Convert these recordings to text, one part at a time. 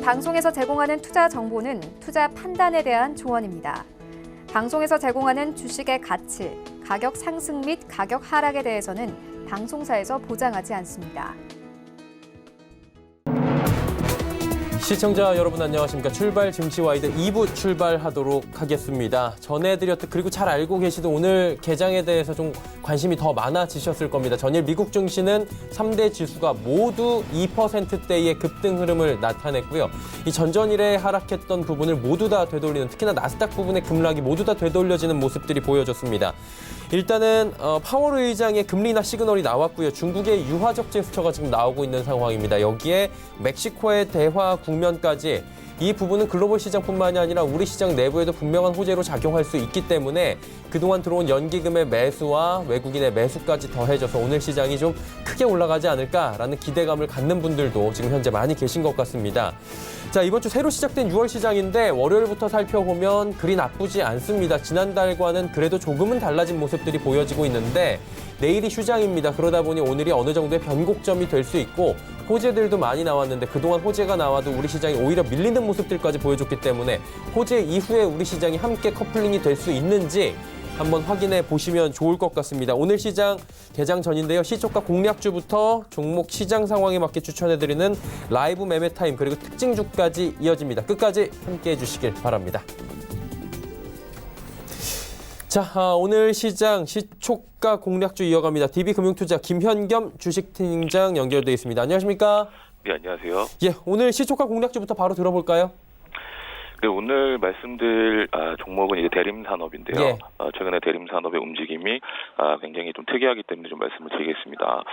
방송에서 제공하는 투자 정보는 투자 판단에 대한 조언입니다. 방송에서 제공하는 주식의 가치, 가격 상승 및 가격 하락에 대해서는 방송사에서 보장하지 않습니다. 시청자 여러분 안녕하십니까. 출발 증시와이드 2부 출발하도록 하겠습니다. 전해드렸듯 그리고 잘 알고 계시듯 오늘 개장에 대해서 좀 관심이 더 많아지셨을 겁니다. 전일 미국 증시는 3대 지수가 모두 2%대의 급등 흐름을 나타냈고요. 이 전전일에 하락했던 부분을 모두 다 되돌리는, 특히나 나스닥 부분의 급락이 모두 다 되돌려지는 모습들이 보여졌습니다. 일단은 파월 의장의 금리 인하 시그널이 나왔고요. 중국의 유화적 제스처가 지금 나오고 있는 상황입니다. 여기에 멕시코의 대화 국면까지 이 부분은 글로벌 시장뿐만이 아니라 우리 시장 내부에도 분명한 호재로 작용할 수 있기 때문에 그동안 들어온 연기금의 매수와 외국인의 매수까지 더해져서 오늘 시장이 좀 크게 올라가지 않을까라는 기대감을 갖는 분들도 지금 현재 많이 계신 것 같습니다. 자, 이번 주 새로 시작된 6월 시장인데 월요일부터 살펴보면 그리 나쁘지 않습니다. 지난달과는 그래도 조금은 달라진 모습들이 보여지고 있는데 내일이 휴장입니다. 그러다 보니 오늘이 어느 정도의 변곡점이 될 수 있고 호재들도 많이 나왔는데 그동안 호재가 나와도 우리 시장이 오히려 밀리는 모습들까지 보여줬기 때문에 호재 이후에 우리 시장이 함께 커플링이 될 수 있는지 한번 확인해 보시면 좋을 것 같습니다. 오늘 시장 개장 전인데요. 시초가 공략주부터 종목 시장 상황에 맞게 추천해드리는 라이브 매매 타임 그리고 특징주까지 이어집니다. 끝까지 함께해 주시길 바랍니다. 자, 오늘 시장 시초가 공략주 이어갑니다. DB금융투자 김현겸 주식팀장 연결돼 있습니다. 안녕하십니까? 네, 안녕하세요. 예, 오늘 시초가 공략주부터 바로 들어볼까요? 네, 오늘 말씀드릴 종목은 이제 대림산업인데요. 예. 최근에 대림산업의 움직임이 굉장히 좀 특이하기 때문에 좀 말씀을 드리겠습니다.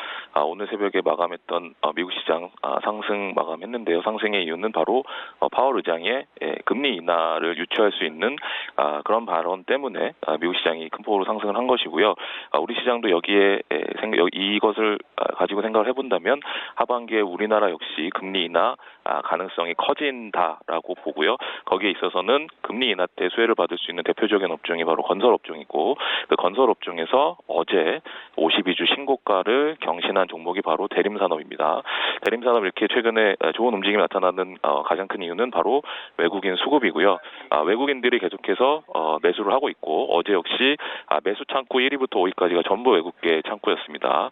오늘 새벽에 마감했던 미국 시장 상승 마감했는데요. 상승의 이유는 바로 파월 의장의 금리 인하를 유추할 수 있는 그런 발언 때문에 미국 시장이 큰 폭으로 상승을 한 것이고요. 우리 시장도 여기에 이것을 가지고 생각을 해본다면 하반기에 우리나라 역시 금리 인하 가능성이 커진다라고 보고요. 거기에 있어서는 금리 인하 때 수혜를 받을 수 있는 대표적인 업종이 바로 건설 업종이고 그 건설 업종에서 어제 52주 신고가를 경신한 종목이 바로 대림산업입니다. 대림산업 이렇게 최근에 좋은 움직임이 나타나는 가장 큰 이유는 바로 외국인 수급이고요. 외국인들이 계속해서 매수를 하고 있고 어제 역시 매수 창구 1위부터 5위까지가 전부 외국계 창구였습니다.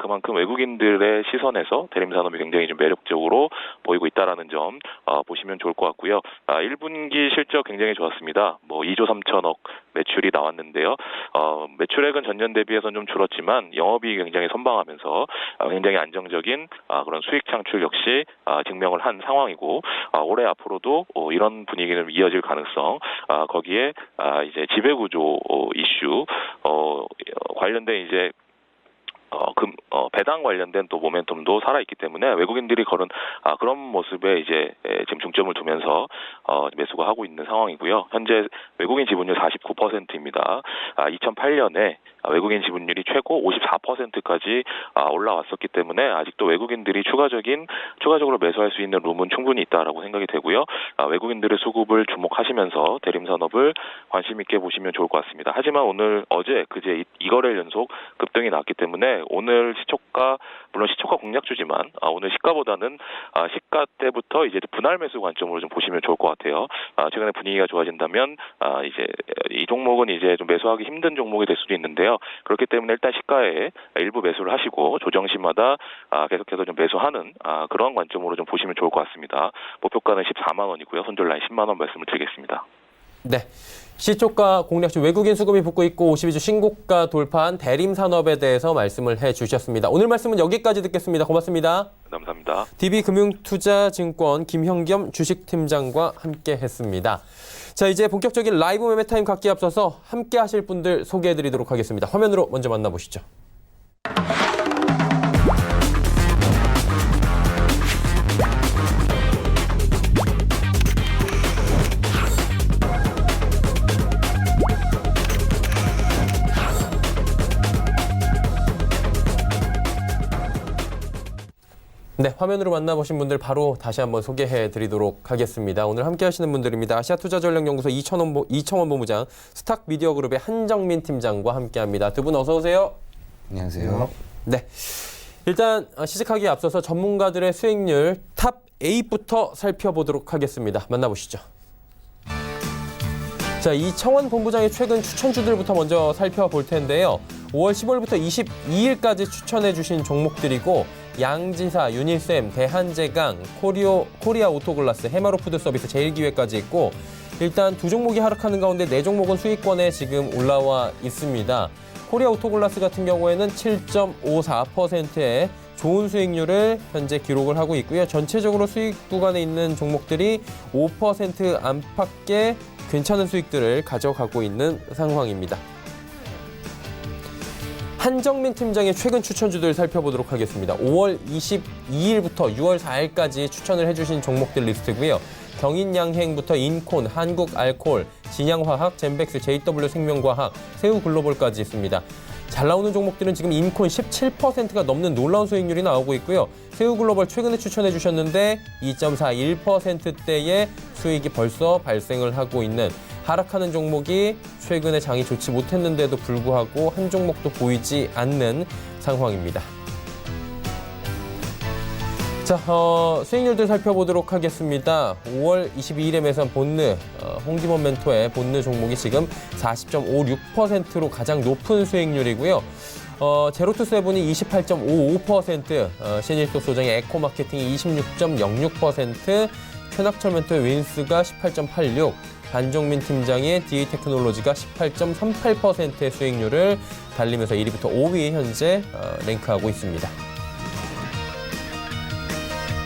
그만큼 외국인들의 시선에서 대림산업이 굉장히 좀 매력적으로 보이고 있다라는 점 보시면 좋을 것 같고요. 1분기 실적 굉장히 좋았습니다. 2조 3천억 매출이 나왔는데요. 매출액은 전년 대비해서는 좀 줄었지만 영업이익이 굉장히 선방하면서 굉장히 안정적인 그런 수익 창출 역시 증명을 한 상황이고 올해 앞으로도 이런 분위기는 이어질 가능성 거기에 이제 지배구조 이슈 관련된 이제 배당 관련된 또 모멘텀도 살아있기 때문에 외국인들이 걸은 그런 모습에 이제 지금 중점을 두면서 매수가 하고 있는 상황이고요. 현재 외국인 지분율 49%입니다. 2008년에 외국인 지분율이 최고 54%까지 올라왔었기 때문에 아직도 외국인들이 추가적으로 매수할 수 있는 룸은 충분히 있다라고 생각이 되고요. 외국인들의 수급을 주목하시면서 대림산업을 관심 있게 보시면 좋을 것 같습니다. 하지만 어제 그제 이거래일 연속 급등이 나왔기 때문에 오늘 시초가 물론 시초가 공략주지만 오늘 시가보다는 시가 때부터 이제 분할 매수 관점으로 좀 보시면 좋을 것 같아요. 최근에 분위기가 좋아진다면 이제 이 종목은 이제 좀 매수하기 힘든 종목이 될 수도 있는데요. 그렇기 때문에 일단 시가에 일부 매수를 하시고 조정시마다 계속해서 좀 매수하는 그런 관점으로 좀 보시면 좋을 것 같습니다. 목표가는 14만 원이고요. 손절라인 10만 원 말씀을 드리겠습니다. 네. 시초가 공략주 외국인 수급이 붙고 있고 52주 신고가 돌파한 대림산업에 대해서 말씀을 해주셨습니다. 오늘 말씀은 여기까지 듣겠습니다. 고맙습니다. 감사합니다. DB금융투자증권 김현겸 주식팀장과 함께했습니다. 자, 이제 본격적인 라이브 매매 타임 갖기에 앞서서 함께 하실 분들 소개해드리도록 하겠습니다. 화면으로 먼저 만나보시죠. 네, 화면으로 만나보신 분들 바로 다시 한번 소개해드리도록 하겠습니다. 오늘 함께 하시는 분들입니다. 아시아투자전략연구소 이청원 본부장, 스탁미디어그룹의 한정민 팀장과 함께합니다. 두 분 어서 오세요. 안녕하세요. 네, 일단 시작하기에 앞서서 전문가들의 수익률 탑 A부터 살펴보도록 하겠습니다. 만나보시죠. 자, 이청원 본부장의 최근 추천주들부터 먼저 살펴볼 텐데요. 5월 15일부터 22일까지 추천해 주신 종목들이고 양지사, 유니셈, 대한제강, 코리아 오토글라스, 해마로푸드 서비스, 제일기획까지 있고 일단 두 종목이 하락하는 가운데 네 종목은 수익권에 지금 올라와 있습니다. 코리아 오토글라스 같은 경우에는 7.54%의 좋은 수익률을 현재 기록을 하고 있고요. 전체적으로 수익 구간에 있는 종목들이 5% 안팎의 괜찮은 수익들을 가져가고 있는 상황입니다. 한정민 팀장의 최근 추천주들 살펴보도록 하겠습니다. 5월 22일부터 6월 4일까지 추천을 해주신 종목들 리스트고요. 경인양행부터 인콘, 한국알콜, 진양화학, 젠백스, JW생명과학, 세우글로벌까지 있습니다. 잘 나오는 종목들은 지금 인콘 17%가 넘는 놀라운 수익률이 나오고 있고요. 세우글로벌 최근에 추천해 주셨는데 2.41%대의 수익이 벌써 발생을 하고 있는 하락하는 종목이 최근에 장이 좋지 못했는데도 불구하고 한 종목도 보이지 않는 상황입니다. 자, 수익률들 살펴보도록 하겠습니다. 5월 22일에 매수한 본느, 홍디먼 멘토의 본느 종목이 지금 40.56%로 가장 높은 수익률이고요. 제로투세븐이 28.55%, 신일도 소정의 에코마케팅이 26.06%, 최낙철 멘토의 윈스가 18.86%, 반종민 팀장의 DA테크놀로지가 18.38%의 수익률을 달리면서 1위부터 5위 현재 랭크하고 있습니다.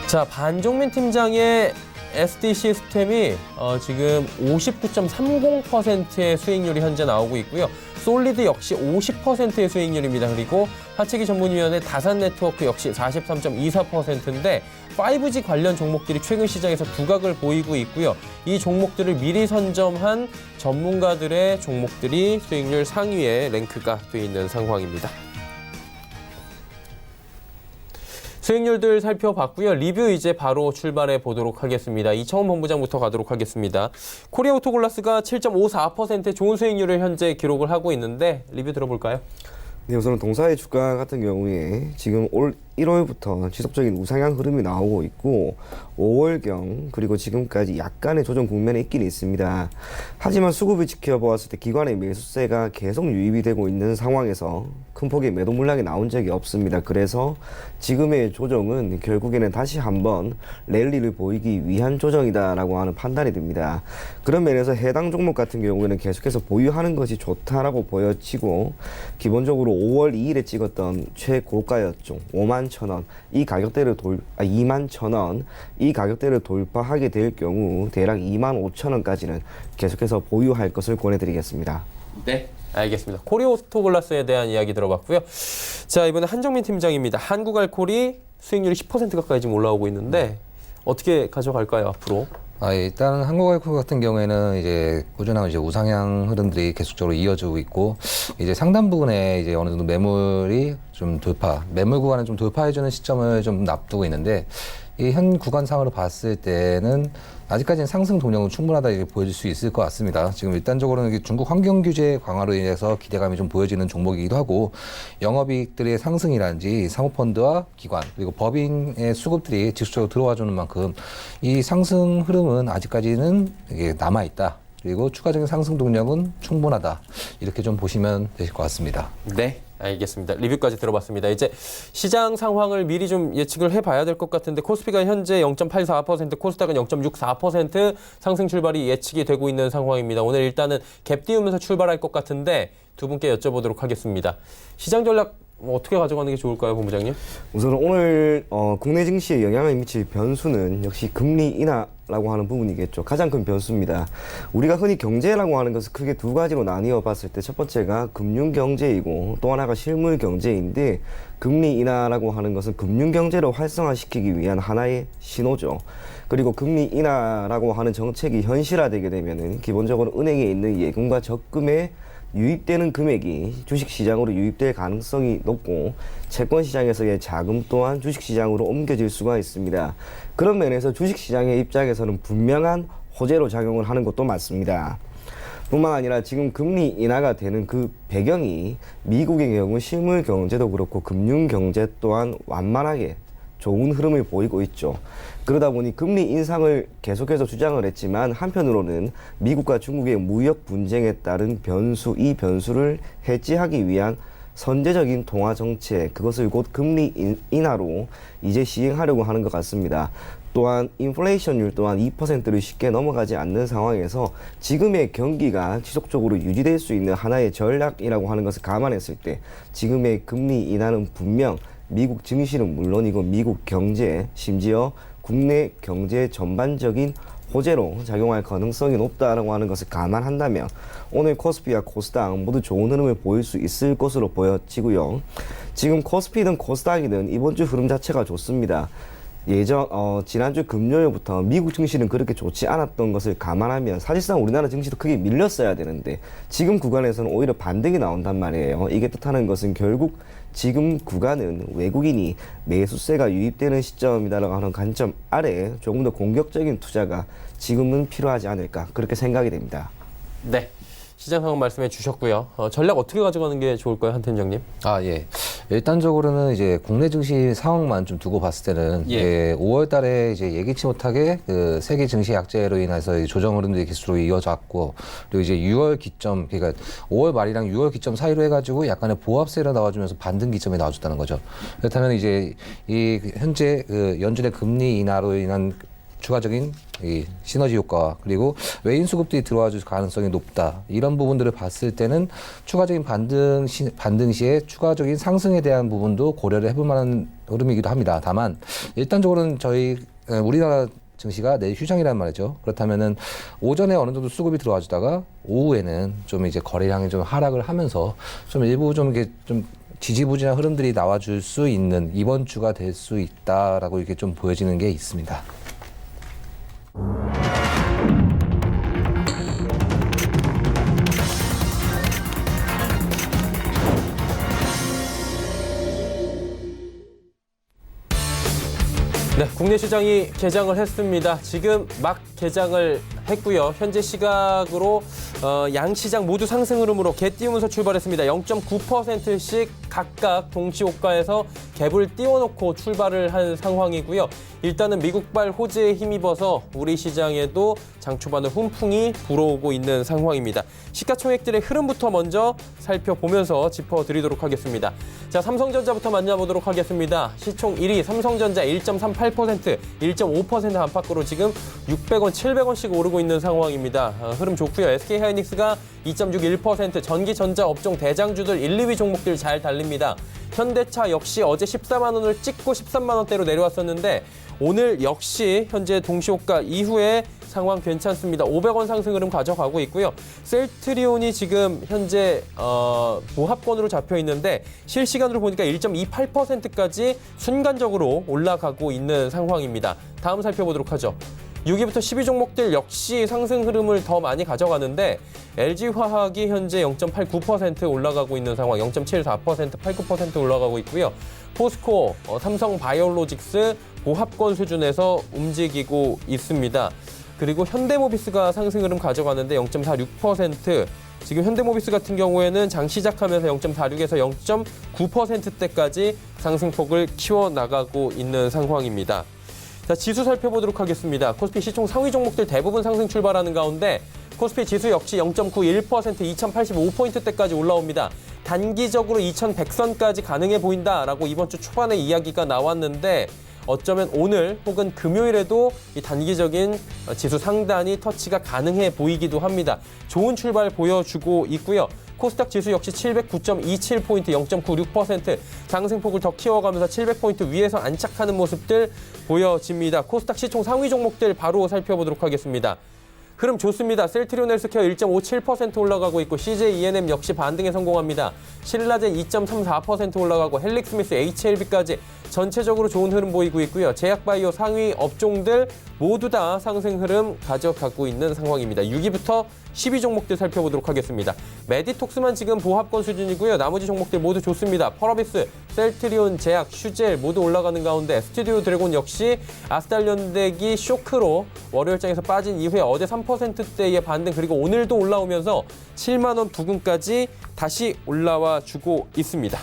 자, 반종민 팀장의 SD 시스템이 지금 59.30%의 수익률이 현재 나오고 있고요. 솔리드 역시 50%의 수익률입니다. 그리고 하체기 전문위원회 다산네트워크 역시 43.24%인데 5G 관련 종목들이 최근 시장에서 두각을 보이고 있고요. 이 종목들을 미리 선점한 전문가들의 종목들이 수익률 상위에 랭크가 되어 있는 상황입니다. 수익률들 살펴봤고요. 리뷰 이제 바로 출발해 보도록 하겠습니다. 이청원 본부장부터 가도록 하겠습니다. 코리아 오토글라스가 7.54%의 좋은 수익률을 현재 기록을 하고 있는데 리뷰 들어볼까요? 네, 우선은 동사의 주가 같은 경우에 지금 올 1월부터 지속적인 우상향 흐름이 나오고 있고 5월경 그리고 지금까지 약간의 조정 국면에 있긴 있습니다. 하지만 수급을 지켜보았을 때 기관의 매수세가 계속 유입이 되고 있는 상황에서 큰 폭의 매도 물량이 나온 적이 없습니다. 그래서 지금의 조정은 결국에는 다시 한번 랠리를 보이기 위한 조정이다라고 하는 판단이 듭니다. 그런 면에서 해당 종목 같은 경우에는 계속해서 보유하는 것이 좋다라고 보여지고 기본적으로 5월 2일에 찍었던 최고가였죠. 51,000원 이 가격대를 21,000원 이 가격대를 돌파하게 될 경우 대략 25,000원까지는 계속해서 보유할 것을 권해드리겠습니다. 네, 알겠습니다. 코리아 오토글라스에 대한 이야기 들어봤고요. 자, 이번에 한정민 팀장입니다. 한국알콜이 수익률이 10% 가까이 지금 올라오고 있는데 어떻게 가져갈까요, 앞으로? 일단 한국알콜 같은 경우에는 이제 꾸준한 이제 우상향 흐름들이 계속적으로 이어지고 있고 이제 상단 부분에 이제 어느 정도 매물이 좀 매물 구간을 좀 돌파해주는 시점을 좀 앞두고 있는데 이 현 구간상으로 봤을 때는 아직까지는 상승 동력은 충분하다 이렇게 보여질 수 있을 것 같습니다. 지금 일단적으로는 중국 환경 규제 강화로 인해서 기대감이 좀 보여지는 종목이기도 하고 영업이익들의 상승이라든지 사모펀드와 기관 그리고 법인의 수급들이 지속적으로 들어와주는 만큼 이 상승 흐름은 아직까지는 이게 남아 있다. 그리고 추가적인 상승 동력은 충분하다. 이렇게 좀 보시면 되실 것 같습니다. 네, 알겠습니다. 리뷰까지 들어봤습니다. 이제 시장 상황을 미리 좀 예측을 해봐야 될 것 같은데 코스피가 현재 0.84%, 코스닥은 0.64% 상승 출발이 예측이 되고 있는 상황입니다. 오늘 일단은 갭 띄우면서 출발할 것 같은데 두 분께 여쭤보도록 하겠습니다. 시장 전략 어떻게 가져가는 게 좋을까요, 본부장님? 우선 오늘 국내 증시에 영향을 미칠 변수는 역시 금리 인하라고 하는 부분이겠죠. 가장 큰 변수입니다. 우리가 흔히 경제라고 하는 것을 크게 두 가지로 나뉘어 봤을 때 첫 번째가 금융 경제이고 또 하나가 실물 경제인데 금리 인하라고 하는 것은 금융 경제를 활성화시키기 위한 하나의 신호죠. 그리고 금리 인하라고 하는 정책이 현실화되게 되면은 기본적으로 은행에 있는 예금과 적금에 유입되는 금액이 주식시장으로 유입될 가능성이 높고 채권시장에서의 자금 또한 주식시장으로 옮겨질 수가 있습니다. 그런 면에서 주식시장의 입장에서는 분명한 호재로 작용을 하는 것도 맞습니다. 뿐만 아니라 지금 금리 인하가 되는 그 배경이 미국의 경우 실물 경제도 그렇고 금융 경제 또한 완만하게 좋은 흐름을 보이고 있죠. 그러다 보니 금리 인상을 계속해서 주장을 했지만 한편으로는 미국과 중국의 무역 분쟁에 따른 변수, 이 변수를 해지하기 위한 선제적인 통화 정책, 그것을 곧 금리 인하로 이제 시행하려고 하는 것 같습니다. 또한 인플레이션율 또한 2%를 쉽게 넘어가지 않는 상황에서 지금의 경기가 지속적으로 유지될 수 있는 하나의 전략이라고 하는 것을 감안했을 때 지금의 금리 인하는 분명 미국 증시는 물론이고 미국 경제, 심지어 국내 경제 전반적인 호재로 작용할 가능성이 높다라고 하는 것을 감안한다면 오늘 코스피와 코스닥 모두 좋은 흐름을 보일 수 있을 것으로 보여지고요. 지금 코스피든 코스닥이든 이번 주 흐름 자체가 좋습니다. 지난주 금요일부터 미국 증시는 그렇게 좋지 않았던 것을 감안하면 사실상 우리나라 증시도 크게 밀렸어야 되는데 지금 구간에서는 오히려 반등이 나온단 말이에요. 이게 뜻하는 것은 결국 지금 구간은 외국인이 매수세가 유입되는 시점이다라고 하는 관점 아래 조금 더 공격적인 투자가 지금은 필요하지 않을까 그렇게 생각이 됩니다. 네. 시장 상황 말씀해 주셨고요. 전략 어떻게 가져가는 게 좋을까요, 한 팀장님? 예. 일단적으로는 이제 국내 증시 상황만 좀 두고 봤을 때는 예. 5월 달에 이제 예기치 못하게 그 세계 증시 약재로 인해서 이 조정 흐름들이 계속으로 이어졌고 그리고 이제 6월 기점, 그러니까 5월 말이랑 6월 기점 사이로 해가지고 약간의 보합세가 나와주면서 반등 기점에 나와줬다는 거죠. 그렇다면 이제 이 현재 그 연준의 금리 인하로 인한 추가적인 이 시너지 효과 그리고 외인 수급들이 들어와 줄 가능성이 높다. 이런 부분들을 봤을 때는 추가적인 반등 시에 추가적인 상승에 대한 부분도 고려를 해볼 만한 흐름이기도 합니다. 다만 일단적으로는 우리나라 증시가 내일 휴장이란 말이죠. 그렇다면은 오전에 어느 정도 수급이 들어와 주다가 오후에는 좀 이제 거래량이 좀 하락을 하면서 좀 일부 좀 이게 좀 지지부진한 흐름들이 나와줄 수 있는 이번 주가 될 수 있다라고 이렇게 좀 보여지는 게 있습니다. 네, 국내 시장이 개장을 했습니다. 지금 막 개장을 했고요. 현재 시각으로 양 시장 모두 상승 흐름으로 개 띄우면서 출발했습니다. 0.9%씩 각각 동시호가에서 갭을 띄워놓고 출발을 한 상황이고요. 일단은 미국발 호재에 힘입어서 우리 시장에도 장 초반에 훈풍이 불어오고 있는 상황입니다. 시가총액들의 흐름부터 먼저 살펴보면서 짚어드리도록 하겠습니다. 자, 삼성전자부터 만나보도록 하겠습니다. 시총 1위 삼성전자 1.38%, 1.5% 안팎으로 지금 600원, 700원씩 오르고 있는 상황입니다. 흐름 좋고요. SK하이닉스가 2.61%, 전기전자 업종 대장주들 1, 2위 종목들 잘 달립니다. 현대차 역시 어제 14만 원을 찍고 13만 원대로 내려왔었는데 오늘 역시 현재 동시호가 이후에 상황 괜찮습니다. 500원 상승 흐름 가져가고 있고요. 셀트리온이 지금 현재 보합권으로 잡혀 있는데 실시간으로 보니까 1.28%까지 순간적으로 올라가고 있는 상황입니다. 다음 살펴보도록 하죠. 6위부터 10위 종목들 역시 상승 흐름을 더 많이 가져가는데 LG화학이 현재 0.89% 올라가고 있는 상황, 0.74%, 89% 올라가고 있고요. 포스코, 삼성바이오로직스 보합권 수준에서 움직이고 있습니다. 그리고 현대모비스가 상승 흐름 가져가는데 0.46%, 지금 현대모비스 같은 경우에는 장 시작하면서 0.46에서 0.9%대까지 상승폭을 키워나가고 있는 상황입니다. 자, 지수 살펴보도록 하겠습니다. 코스피 시총 상위 종목들 대부분 상승 출발하는 가운데 코스피 지수 역시 0.91%, 2085포인트대까지 올라옵니다. 단기적으로 2100선까지 가능해 보인다라고 이번 주 초반에 이야기가 나왔는데 어쩌면 오늘 혹은 금요일에도 이 단기적인 지수 상단이 터치가 가능해 보이기도 합니다. 좋은 출발 보여주고 있고요. 코스닥 지수 역시 709.27포인트, 0.96% 상승폭을 더 키워가면서 700포인트 위에서 안착하는 모습들 보여집니다. 코스닥 시총 상위 종목들 바로 살펴보도록 하겠습니다. 흐름 좋습니다. 셀트리온 헬스케어 1.57% 올라가고 있고 CJ E&M 역시 반등에 성공합니다. 신라젠 2.34% 올라가고 헬릭스미스 HLB까지 전체적으로 좋은 흐름 보이고 있고요. 제약바이오 상위 업종들 모두 다 상승 흐름 가져가고 있는 상황입니다. 6위부터 10위 종목들 살펴보도록 하겠습니다. 메디톡스만 지금 보합권 수준이고요. 나머지 종목들 모두 좋습니다. 펄어비스, 셀트리온, 제약, 슈젤 모두 올라가는 가운데 스튜디오 드래곤 역시 아스달연덱이 쇼크로 월요일장에서 빠진 이후에 어제 3%대의 반등 그리고 오늘도 올라오면서 7만 원 부근까지 다시 올라와 주고 있습니다.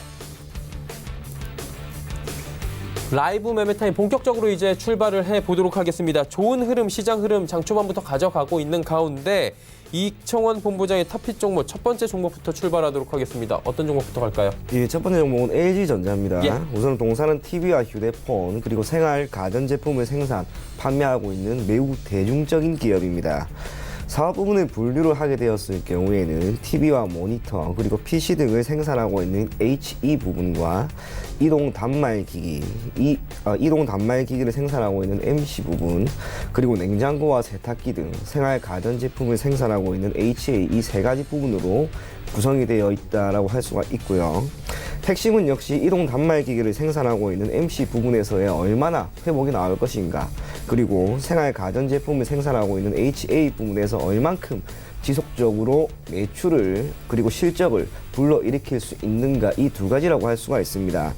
라이브 매매타임 본격적으로 이제 출발을 해보도록 하겠습니다. 좋은 흐름, 시장 흐름 장 초반부터 가져가고 있는 가운데 이청원 본부장의 탑픽 종목 첫 번째 종목부터 출발하도록 하겠습니다. 어떤 종목부터 갈까요? 이 첫 번째 종목은 LG전자입니다. 예. 우선 동사는 TV와 휴대폰 그리고 생활 가전제품을 생산, 판매하고 있는 매우 대중적인 기업입니다. 사업 부분을 분류를 하게 되었을 경우에는 TV와 모니터 그리고 PC 등을 생산하고 있는 HE 부분과 이동 단말기기, 이동 단말기기를 생산하고 있는 MC 부분, 그리고 냉장고와 세탁기 등 생활 가전제품을 생산하고 있는 HA 이 세 가지 부분으로 구성이 되어 있다라고 할 수가 있고요. 핵심은 역시 이동 단말기기를 생산하고 있는 MC 부분에서의 얼마나 회복이 나올 것인가, 그리고 생활 가전제품을 생산하고 있는 HA 부분에서 얼만큼 지속적으로 매출을 그리고 실적을 불러일으킬 수 있는가, 이 두 가지라고 할 수가 있습니다.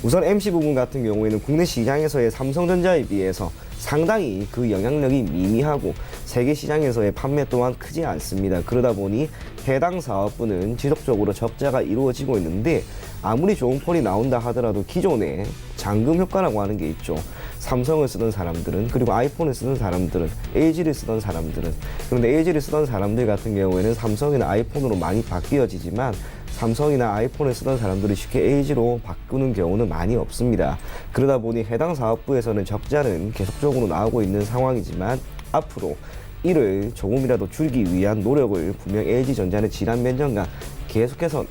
우선 MC 부분 같은 경우에는 국내 시장에서의 삼성전자에 비해서 상당히 그 영향력이 미미하고 세계 시장에서의 판매 또한 크지 않습니다. 그러다 보니 해당 사업부는 지속적으로 적자가 이루어지고 있는데, 아무리 좋은 폰이 나온다 하더라도 기존에 잠금 효과라고 하는 게 있죠. 삼성을 쓰던 사람들은, 그리고 아이폰을 쓰던 사람들은, LG를 쓰던 사람들은, 그런데 LG를 쓰던 사람들 같은 경우에는 삼성이나 아이폰으로 많이 바뀌어지지만 삼성이나 아이폰을 쓰던 사람들이 쉽게 LG로 바꾸는 경우는 많이 없습니다. 그러다 보니 해당 사업부에서는 적자는 계속적으로 나오고 있는 상황이지만 앞으로 이를 조금이라도 줄이기 위한 노력을 분명 LG전자는 지난 몇 년간 계속해서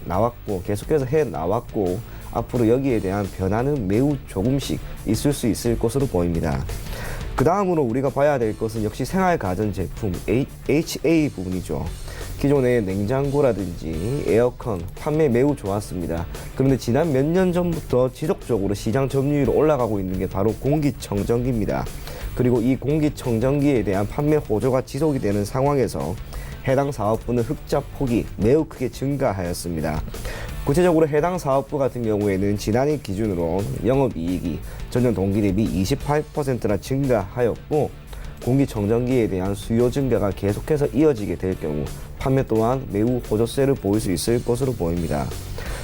해 나왔고 앞으로 여기에 대한 변화는 매우 조금씩 있을 수 있을 것으로 보입니다. 그 다음으로 우리가 봐야 될 것은 역시 생활 가전제품 HA 부분이죠. 기존의 냉장고라든지 에어컨 판매 매우 좋았습니다. 그런데 지난 몇 년 전부터 지속적으로 시장 점유율이 올라가고 있는 게 바로 공기청정기입니다. 그리고 이 공기청정기에 대한 판매 호조가 지속이 되는 상황에서 해당 사업부는 흑자 폭이 매우 크게 증가하였습니다. 구체적으로 해당 사업부 같은 경우에는 지난해 기준으로 영업이익이 전년 동기 대비 28%나 증가하였고, 공기청정기에 대한 수요 증가가 계속해서 이어지게 될 경우 판매 또한 매우 호조세를 보일 수 있을 것으로 보입니다.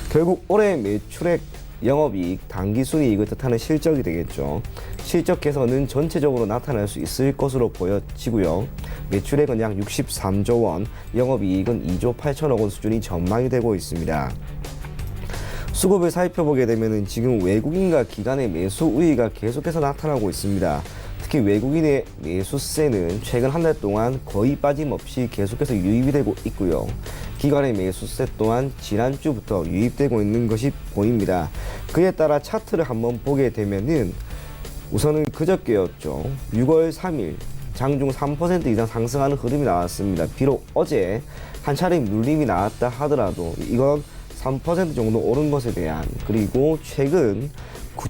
결국 올해 매출액, 영업이익, 당기순이익을 뜻하는 실적이 되겠죠. 실적 개선은 전체적으로 나타날 수 있을 것으로 보여지고요. 매출액은 약 63조 원, 영업이익은 2조 8천억 원 수준이 전망이 되고 있습니다. 수급을 살펴보게 되면 지금 외국인과 기관의 매수 우위가 계속해서 나타나고 있습니다. 특히 외국인의 매수세는 최근 한 달 동안 거의 빠짐없이 계속해서 유입이 되고 있고요. 기관의 매수세 또한 지난주부터 유입되고 있는 것이 보입니다. 그에 따라 차트를 한번 보게 되면은 우선은 그저께였죠. 6월 3일 장중 3% 이상 상승하는 흐름이 나왔습니다. 비록 어제 한 차례 눌림이 나왔다 하더라도 이건 3% 정도 오른 것에 대한, 그리고 최근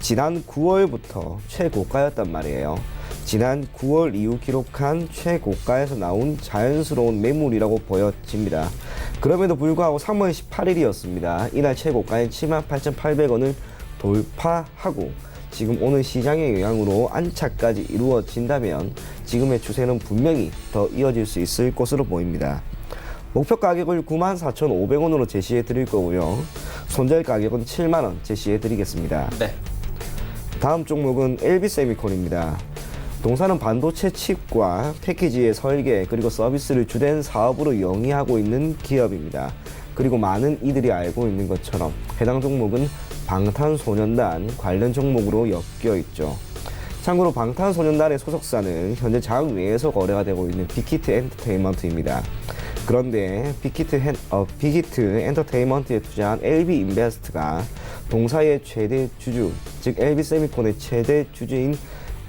지난 9월부터 최고가였단 말이에요. 지난 9월 이후 기록한 최고가에서 나온 자연스러운 매물이라고 보여집니다. 그럼에도 불구하고 3월 18일이었습니다. 이날 최고가인 78,800원을 돌파하고 지금 오는 시장의 영향으로 안착까지 이루어진다면 지금의 추세는 분명히 더 이어질 수 있을 것으로 보입니다. 목표 가격을 94,500원으로 제시해 드릴 거고요. 손절 가격은 7만원 제시해 드리겠습니다. 네. 다음 종목은 LB세미콘입니다. 동사는 반도체 칩과 패키지의 설계 그리고 서비스를 주된 사업으로 영위하고 있는 기업입니다. 그리고 많은 이들이 알고 있는 것처럼 해당 종목은 방탄소년단 관련 종목으로 엮여 있죠. 참고로 방탄소년단의 소속사는 현재 장외에서 거래가 되고 있는 빅히트 엔터테인먼트입니다. 그런데 빅히트 엔터테인먼트에 투자한 LB인베스트가 동사의 최대 주주, 즉 LB세미콘의 최대 주주인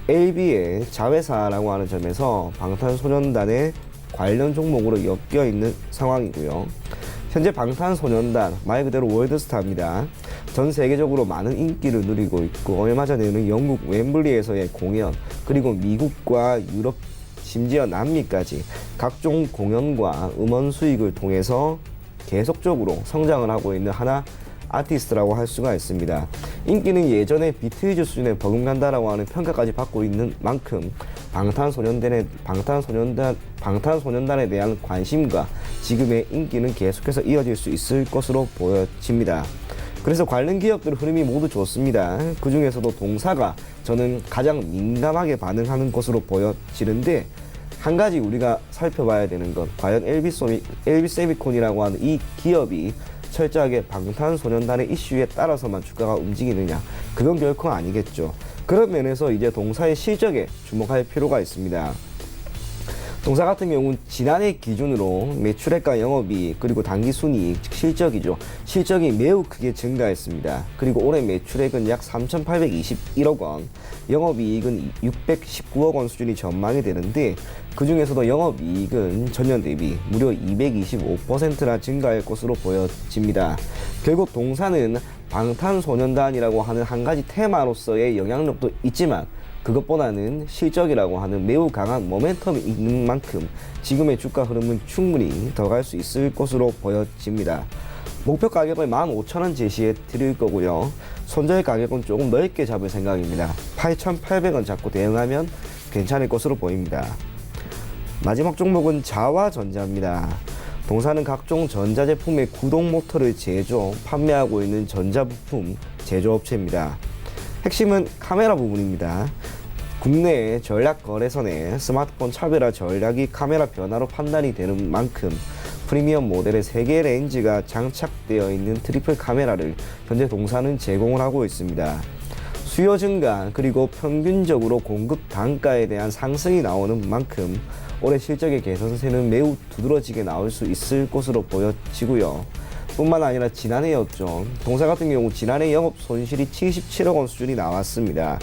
LB의 자회사라고 하는 점에서 방탄소년단의 관련 종목으로 엮여 있는 상황이고요. 현재 방탄소년단 말 그대로 월드스타입니다. 전 세계적으로 많은 인기를 누리고 있고, 얼마 전에는 영국 웸블리에서의 공연, 그리고 미국과 유럽, 심지어 남미까지 각종 공연과 음원 수익을 통해서 계속적으로 성장을 하고 있는 하나 아티스트라고 할 수가 있습니다. 인기는 예전에 비틀즈 수준에 버금간다라고 하는 평가까지 받고 있는 만큼 방탄소년단에 대한 관심과 지금의 인기는 계속해서 이어질 수 있을 것으로 보여집니다. 그래서 관련 기업들 흐름이 모두 좋습니다. 그중에서도 동사가 저는 가장 민감하게 반응하는 것으로 보여지는데, 한 가지 우리가 살펴봐야 되는 건 과연 LB세미콘이라고 하는 이 기업이 철저하게 방탄소년단의 이슈에 따라서만 주가가 움직이느냐, 그건 결코 아니겠죠. 그런 면에서 이제 동사의 실적에 주목할 필요가 있습니다. 동사 같은 경우는 지난해 기준으로 매출액과 영업이익 그리고 당기순이익, 즉 실적이죠. 실적이 매우 크게 증가했습니다. 그리고 올해 매출액은 약 3,821억 원, 영업이익은 619억 원 수준이 전망이 되는데, 그 중에서도 영업이익은 전년 대비 무려 225%나 증가할 것으로 보여집니다. 결국 동사는 방탄소년단이라고 하는 한 가지 테마로서의 영향력도 있지만, 그것보다는 실적이라고 하는 매우 강한 모멘텀이 있는 만큼 지금의 주가 흐름은 충분히 더 갈 수 있을 것으로 보여집니다. 목표 가격을 15,000원 제시해 드릴 거고요. 손절 가격은 조금 넓게 잡을 생각입니다. 8,800원 잡고 대응하면 괜찮을 것으로 보입니다. 마지막 종목은 자화전자입니다. 동사는 각종 전자제품의 구동 모터를 제조, 판매하고 있는 전자부품 제조업체입니다. 핵심은 카메라 부분입니다. 국내 전략 거래선에 스마트폰 차별화 전략이 카메라 변화로 판단이 되는 만큼 프리미엄 모델의 3개의 렌즈가 장착되어 있는 트리플 카메라를 현재 동사는 제공을 하고 있습니다. 수요 증가 그리고 평균적으로 공급 단가에 대한 상승이 나오는 만큼 올해 실적의 개선세는 매우 두드러지게 나올 수 있을 것으로 보여지고요. 뿐만 아니라 지난해였죠. 동사 같은 경우 지난해 영업 손실이 77억 원 수준이 나왔습니다.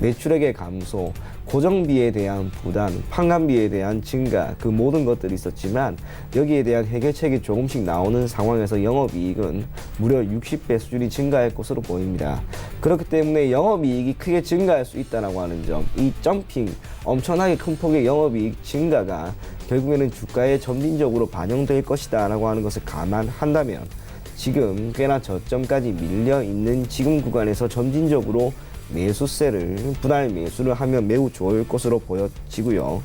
매출액의 감소, 고정비에 대한 부담, 판관비에 대한 증가, 그 모든 것들이 있었지만 여기에 대한 해결책이 조금씩 나오는 상황에서 영업이익은 무려 60배 수준이 증가할 것으로 보입니다. 그렇기 때문에 영업이익이 크게 증가할 수 있다고 하는 점, 이 점핑, 엄청나게 큰 폭의 영업이익 증가가 결국에는 주가에 점진적으로 반영될 것이다 라고 하는 것을 감안한다면 지금 꽤나 저점까지 밀려있는 지금 구간에서 점진적으로 매수세를 분할 매수를 하면 매우 좋을 것으로 보여지고요.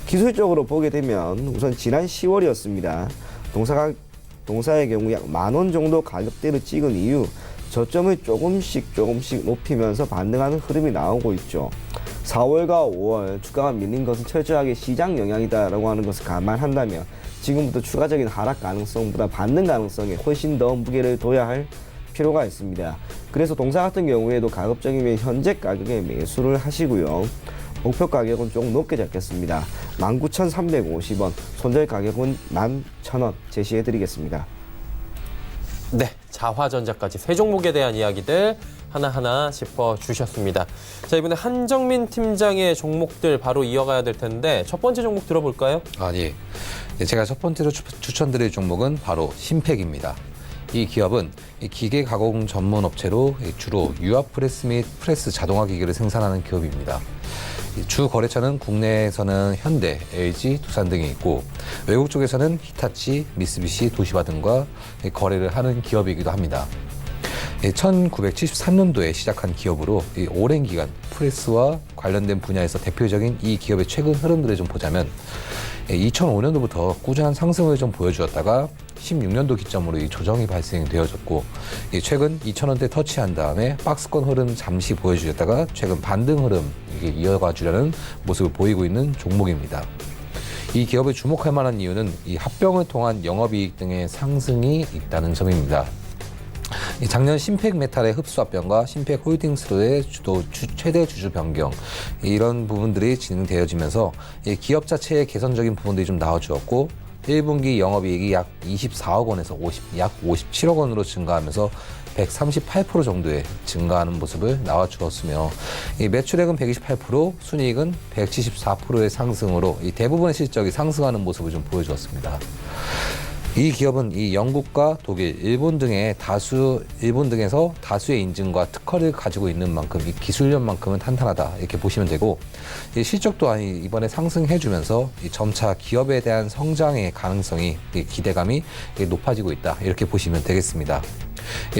기술적으로 보게 되면 우선 지난 10월이었습니다. 동사의 경우 약 10,000원 정도 가격대를 찍은 이후 저점을 조금씩 높이면서 반등하는 흐름이 나오고 있죠. 4월과 5월 주가가 밀린 것은 철저하게 시장 영향이다라고 하는 것을 감안한다면 지금부터 추가적인 하락 가능성보다 반등 가능성에 훨씬 더 무게를 둬야 할 필요가 있습니다. 그래서 동사 같은 경우에도 가급적이면 현재 가격에 매수를 하시고요. 목표 가격은 조금 높게 잡겠습니다. 19,350원, 손절 가격은 11,000원 제시해 드리겠습니다. 네, 자화전자까지 세 종목에 대한 이야기들 하나하나 짚어주셨습니다. 자, 이번에 한정민 팀장의 종목들 바로 이어가야 될 텐데 첫 번째 종목 들어볼까요? 예. 제가 첫 번째로 추천드릴 종목은 바로 심팩입니다. 이 기업은 기계 가공 전문 업체로 주로 유압 프레스 및 프레스 자동화 기계를 생산하는 기업입니다. 주 거래처는 국내에서는 현대, LG, 두산 등이 있고 외국 쪽에서는 히타치, 미쓰비시, 도시바 등과 거래를 하는 기업이기도 합니다. 1973년도에 시작한 기업으로 오랜 기간 프레스와 관련된 분야에서 대표적인 이 기업의 최근 흐름들을 좀 보자면 2005년도부터 꾸준한 상승을 좀 보여주었다가 16년도 기점으로 이 조정이 발생되어졌고 최근 2,000원대 터치한 다음에 박스권 흐름 잠시 보여주었다가 최근 반등 흐름 이어가 주려는 모습을 보이고 있는 종목입니다. 이 기업을 주목할 만한 이유는 이 합병을 통한 영업이익 등의 상승이 있다는 점입니다. 작년 심팩 메탈의 흡수 합병과 심팩 홀딩스로의 최대 주주 변경 이런 부분들이 진행되어지면서 기업 자체의 개선적인 부분들이 좀 나와주었고 1분기 영업이익이 약 24억 원에서 약 57억 원으로 증가하면서 138% 정도의 증가하는 모습을 나와주었으며 이 매출액은 128%, 순이익은 174%의 상승으로 이 대부분의 실적이 상승하는 모습을 좀 보여주었습니다. 이 기업은 이 영국과 독일, 일본 등에서 다수의 인증과 특허를 가지고 있는 만큼 이 기술력만큼은 탄탄하다 이렇게 보시면 되고 이 실적 또한 이번에 상승해주면서 이 점차 기업에 대한 성장의 가능성이 기대감이 높아지고 있다 이렇게 보시면 되겠습니다.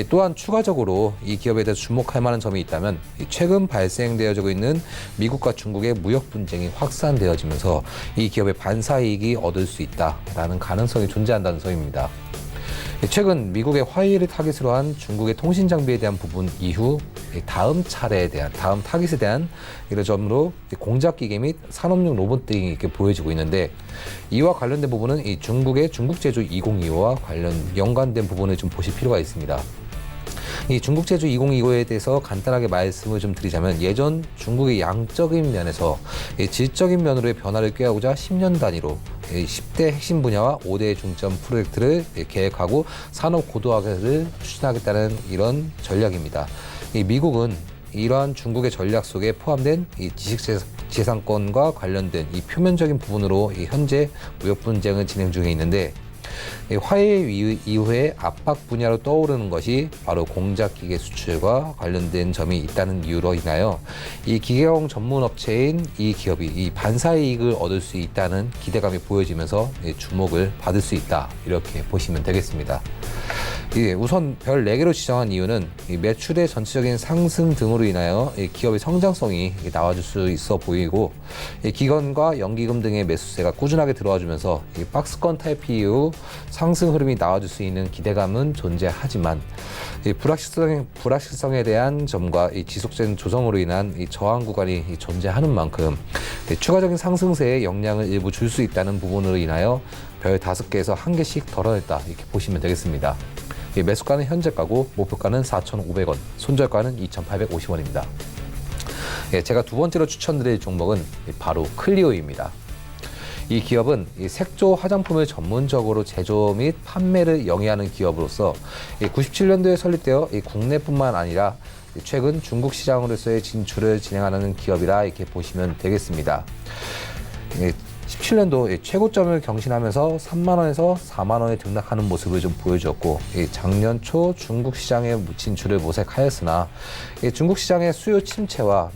또한 추가적으로 이 기업에 대해서 주목할 만한 점이 있다면 최근 발생되어지고 있는 미국과 중국의 무역 분쟁이 확산되어지면서 이 기업의 반사이익이 얻을 수 있다라는 가능성이 존재한다는 점입니다. 최근 미국의 화웨이를 타깃으로 한 중국의 통신 장비에 대한 부분 이후 다음 타깃에 대한 이런 점으로 공작 기계 및 산업용 로봇 등이 이렇게 보여지고 있는데, 이와 관련된 부분은 이 중국의 중국 제조 2025와 연관된 부분을 좀 보실 필요가 있습니다. 이 중국 제조 2025에 대해서 간단하게 말씀을 좀 드리자면, 예전 중국의 양적인 면에서 질적인 면으로의 변화를 꾀하고자 10년 단위로 10대 핵심 분야와 5대 중점 프로젝트를 계획하고 산업 고도화를 추진하겠다는 이런 전략입니다. 이 미국은 이러한 중국의 전략 속에 포함된 이 지식재산권과 관련된 이 표면적인 부분으로 현재 무역 분쟁을 진행 중에 있는데, 화웨이 이후에 압박 분야로 떠오르는 것이 바로 공작기계 수출과 관련된 점이 있다는 이유로 인하여 이 기계공 전문 업체인 이 기업이 이 반사이익을 얻을 수 있다는 기대감이 보여지면서 주목을 받을 수 있다, 이렇게 보시면 되겠습니다. 우선 별 4개로 지정한 이유는 매출의 전체적인 상승 등으로 인하여 기업의 성장성이 나와줄 수 있어 보이고, 기관과 연기금 등의 매수세가 꾸준하게 들어와주면서 박스권 탈피 이후 상승 흐름이 나와줄 수 있는 기대감은 존재하지만, 불확실성에 대한 점과 지속적인 조정으로 인한 저항 구간이 존재하는 만큼 추가적인 상승세에 영향을 일부 줄 수 있다는 부분으로 인하여 별 5개에서 1개씩 덜어냈다, 이렇게 보시면 되겠습니다. 매수가는 현재가고 목표가는 4,500원, 손절가는 2,850원입니다. 제가 두 번째로 추천드릴 종목은 바로 클리오입니다. 이 기업은 색조 화장품을 전문적으로 제조 및 판매를 영위하는 기업으로서 97년도에 설립되어 국내뿐만 아니라 최근 중국 시장으로서의 진출을 진행하는 기업이라 이렇게 보시면 되겠습니다. 17년도 최고점을 경신하면서 3만 원에서 4만 원에 등락하는 모습을 좀 보여주었고, 작년 초 중국 시장의 진출을 모색하였으나 중국 시장의 수요 침체와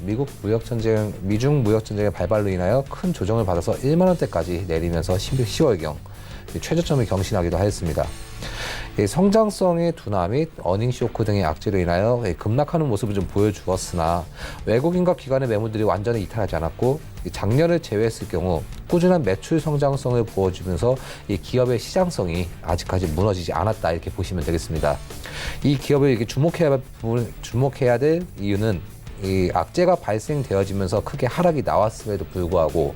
미중 무역 전쟁의 발발로 인하여 큰 조정을 받아서 1만 원대까지 내리면서 10월경 최저점을 경신하기도 하였습니다. 성장성의 둔화 및 어닝 쇼크 등의 악재로 인하여 급락하는 모습을 좀 보여주었으나, 외국인과 기관의 매물들이 완전히 이탈하지 않았고 작년을 제외했을 경우 꾸준한 매출 성장성을 보여주면서 이 기업의 시장성이 아직까지 무너지지 않았다, 이렇게 보시면 되겠습니다. 이 기업을 이렇게 주목해야 될 이유는 이 악재가 발생되어지면서 크게 하락이 나왔음에도 불구하고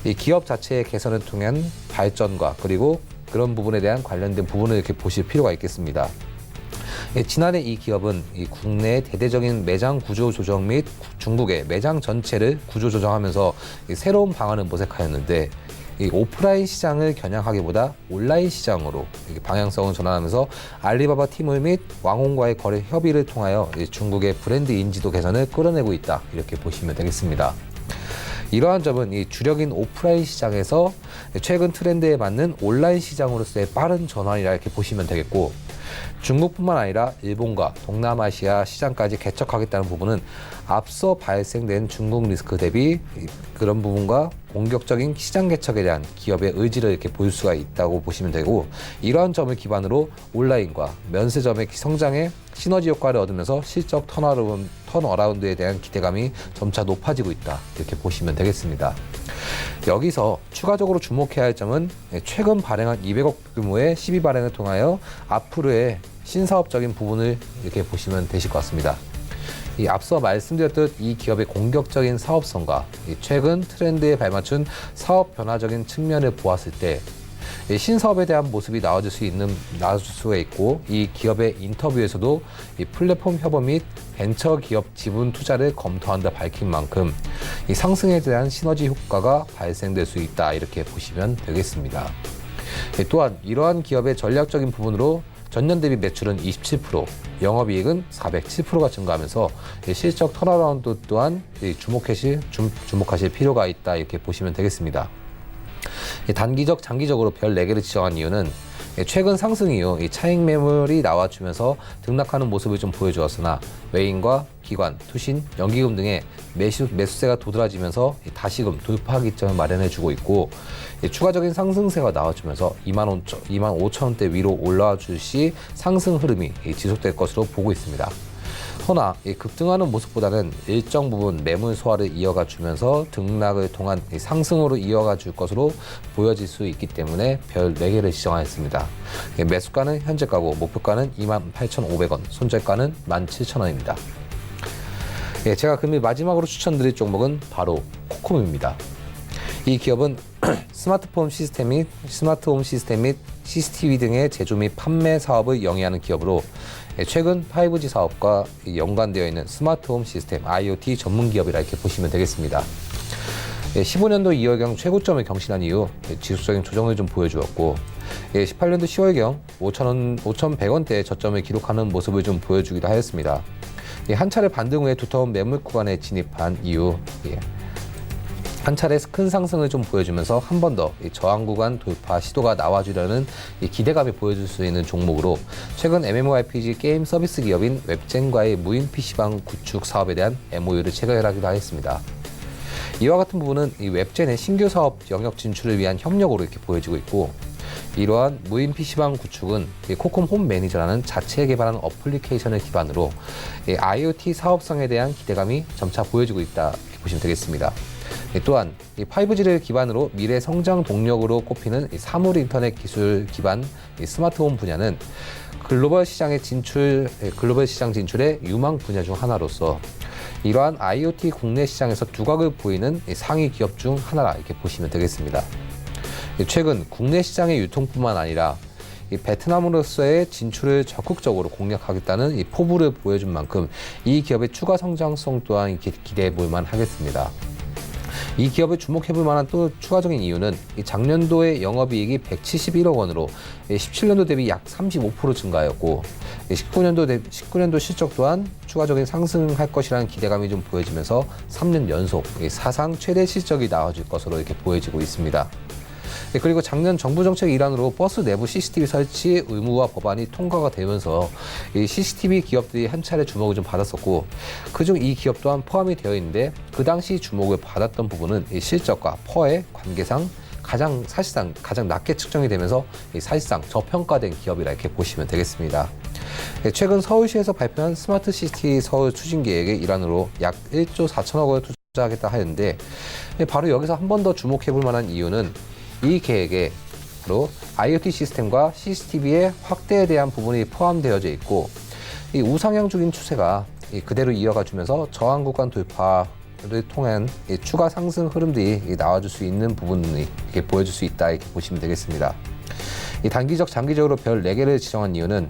이 기업 자체의 개선을 통한 발전과 그리고 그런 부분에 대한 관련된 부분을 이렇게 보실 필요가 있겠습니다. 지난해 이 기업은 이 국내의 대대적인 매장 구조 조정 및 중국의 매장 전체를 구조 조정하면서 새로운 방안을 모색하였는데, 이 오프라인 시장을 겨냥하기보다 온라인 시장으로 방향성을 전환하면서 알리바바 티몰 및 왕홍과의 거래 협의를 통하여 중국의 브랜드 인지도 개선을 끌어내고 있다, 이렇게 보시면 되겠습니다. 이러한 점은 이 주력인 오프라인 시장에서 최근 트렌드에 맞는 온라인 시장으로서의 빠른 전환이라 이렇게 보시면 되겠고, 중국뿐만 아니라 일본과 동남아시아 시장까지 개척하겠다는 부분은 앞서 발생된 중국 리스크 대비 그런 부분과 공격적인 시장 개척에 대한 기업의 의지를 이렇게 볼 수가 있다고 보시면 되고, 이러한 점을 기반으로 온라인과 면세점의 성장에 시너지 효과를 얻으면서 실적 턴어라운드에 대한 기대감이 점차 높아지고 있다, 이렇게 보시면 되겠습니다. 여기서 추가적으로 주목해야 할 점은 최근 발행한 200억 규모의 12발행을 통하여 앞으로의 신사업적인 부분을 이렇게 보시면 되실 것 같습니다. 이 앞서 말씀드렸듯 이 기업의 공격적인 사업성과 최근 트렌드에 발맞춘 사업 변화적인 측면을 보았을 때 신사업에 대한 모습이 나와줄 수가 있고, 이 기업의 인터뷰에서도 이 플랫폼 협업 및 벤처 기업 지분 투자를 검토한다 밝힌 만큼 이 상승에 대한 시너지 효과가 발생될 수 있다, 이렇게 보시면 되겠습니다. 또한 이러한 기업의 전략적인 부분으로 전년 대비 매출은 27%, 영업이익은 407%가 증가하면서 실적 턴어라운드 또한 주목하실 필요가 있다, 이렇게 보시면 되겠습니다. 단기적, 장기적으로 별 4개를 지정한 이유는 최근 상승 이후 차익 매물이 나와주면서 등락하는 모습을 좀 보여주었으나, 외인과 기관, 투신, 연기금 등의 매수세가 도드라지면서 다시금 돌파 기점을 마련해주고 있고, 추가적인 상승세가 나와주면서 2만 5천 원대 위로 올라와 줄 시 상승 흐름이 지속될 것으로 보고 있습니다. 허나 이 급등하는 모습보다는 일정 부분 매물 소화를 이어가 주면서 등락을 통한 이 상승으로 이어가 줄 것으로 보여질 수 있기 때문에 별 4개를 지정하였습니다. 매수가는 현재가고 목표가는 28,500원, 손절가는 17,000원입니다. 제가 금일 마지막으로 추천드릴 종목은 바로 코콤입니다. 이 기업은 스마트홈 시스템 및 CCTV 등의 제조 및 판매 사업을 영위하는 기업으로 최근 5G 사업과 연관되어 있는 스마트홈 시스템 IoT 전문 기업이라 이렇게 보시면 되겠습니다. 15년도 2월경 최고점을 경신한 이후 지속적인 조정을 좀 보여주었고 18년도 10월경 5,100원대 저점을 기록하는 모습을 좀 보여주기도 하였습니다. 한 차례 반등 후에 두터운 매물 구간에 진입한 이후 한 차례 큰 상승을 좀 보여주면서 한 번 더 저항 구간 돌파 시도가 나와주려는 기대감이 보여줄 수 있는 종목으로 최근 MMORPG 게임 서비스 기업인 웹젠과의 무인 PC방 구축 사업에 대한 MOU를 체결하기도 하였습니다. 이와 같은 부분은 이 웹젠의 신규 사업 영역 진출을 위한 협력으로 이렇게 보여지고 있고 이러한 무인 PC방 구축은 코콤 홈 매니저라는 자체 개발한 어플리케이션을 기반으로 IoT 사업성에 대한 기대감이 점차 보여지고 있다 이렇게 보시면 되겠습니다. 또한 5G를 기반으로 미래 성장 동력으로 꼽히는 사물 인터넷 기술 기반 스마트홈 분야는 글로벌 시장 진출의 유망 분야 중 하나로서 이러한 IoT 국내 시장에서 두각을 보이는 상위 기업 중 하나라 이렇게 보시면 되겠습니다. 최근 국내 시장의 유통뿐만 아니라 베트남으로서의 진출을 적극적으로 공략하겠다는 포부를 보여준 만큼 이 기업의 추가 성장성 또한 기대해 볼 만하겠습니다. 이 기업을 주목해 볼 만한 또 추가적인 이유는 작년도의 영업이익이 171억 원으로 17년도 대비 약 35% 증가하였고 19년도 실적 또한 추가적인 상승할 것이라는 기대감이 좀 보여지면서 3년 연속 사상 최대 실적이 나와줄 것으로 이렇게 보여지고 있습니다. 그리고 작년 정부 정책 일환으로 버스 내부 CCTV 설치 의무화 법안이 통과가 되면서 이 CCTV 기업들이 한 차례 주목을 좀 받았었고 그중 이 기업 또한 포함이 되어 있는데 그 당시 주목을 받았던 부분은 이 실적과 퍼의 관계상 사실상 가장 낮게 측정이 되면서 사실상 저평가된 기업이라 이렇게 보시면 되겠습니다. 최근 서울시에서 발표한 스마트 시티 서울 추진 계획의 일환으로 약 1조 4천억 원을 투자하겠다 하였는데 바로 여기서 한 번 더 주목해 볼 만한 이유는 이 계획에 바로 IoT 시스템과 CCTV의 확대에 대한 부분이 포함되어져 있고 이 우상향 중인 추세가 그대로 이어가주면서 저항 구간 돌파를 통한 추가 상승 흐름들이 나와줄 수 있는 부분이 이렇게 보여줄 수 있다 이렇게 보시면 되겠습니다. 단기적, 장기적으로 별 4개를 지정한 이유는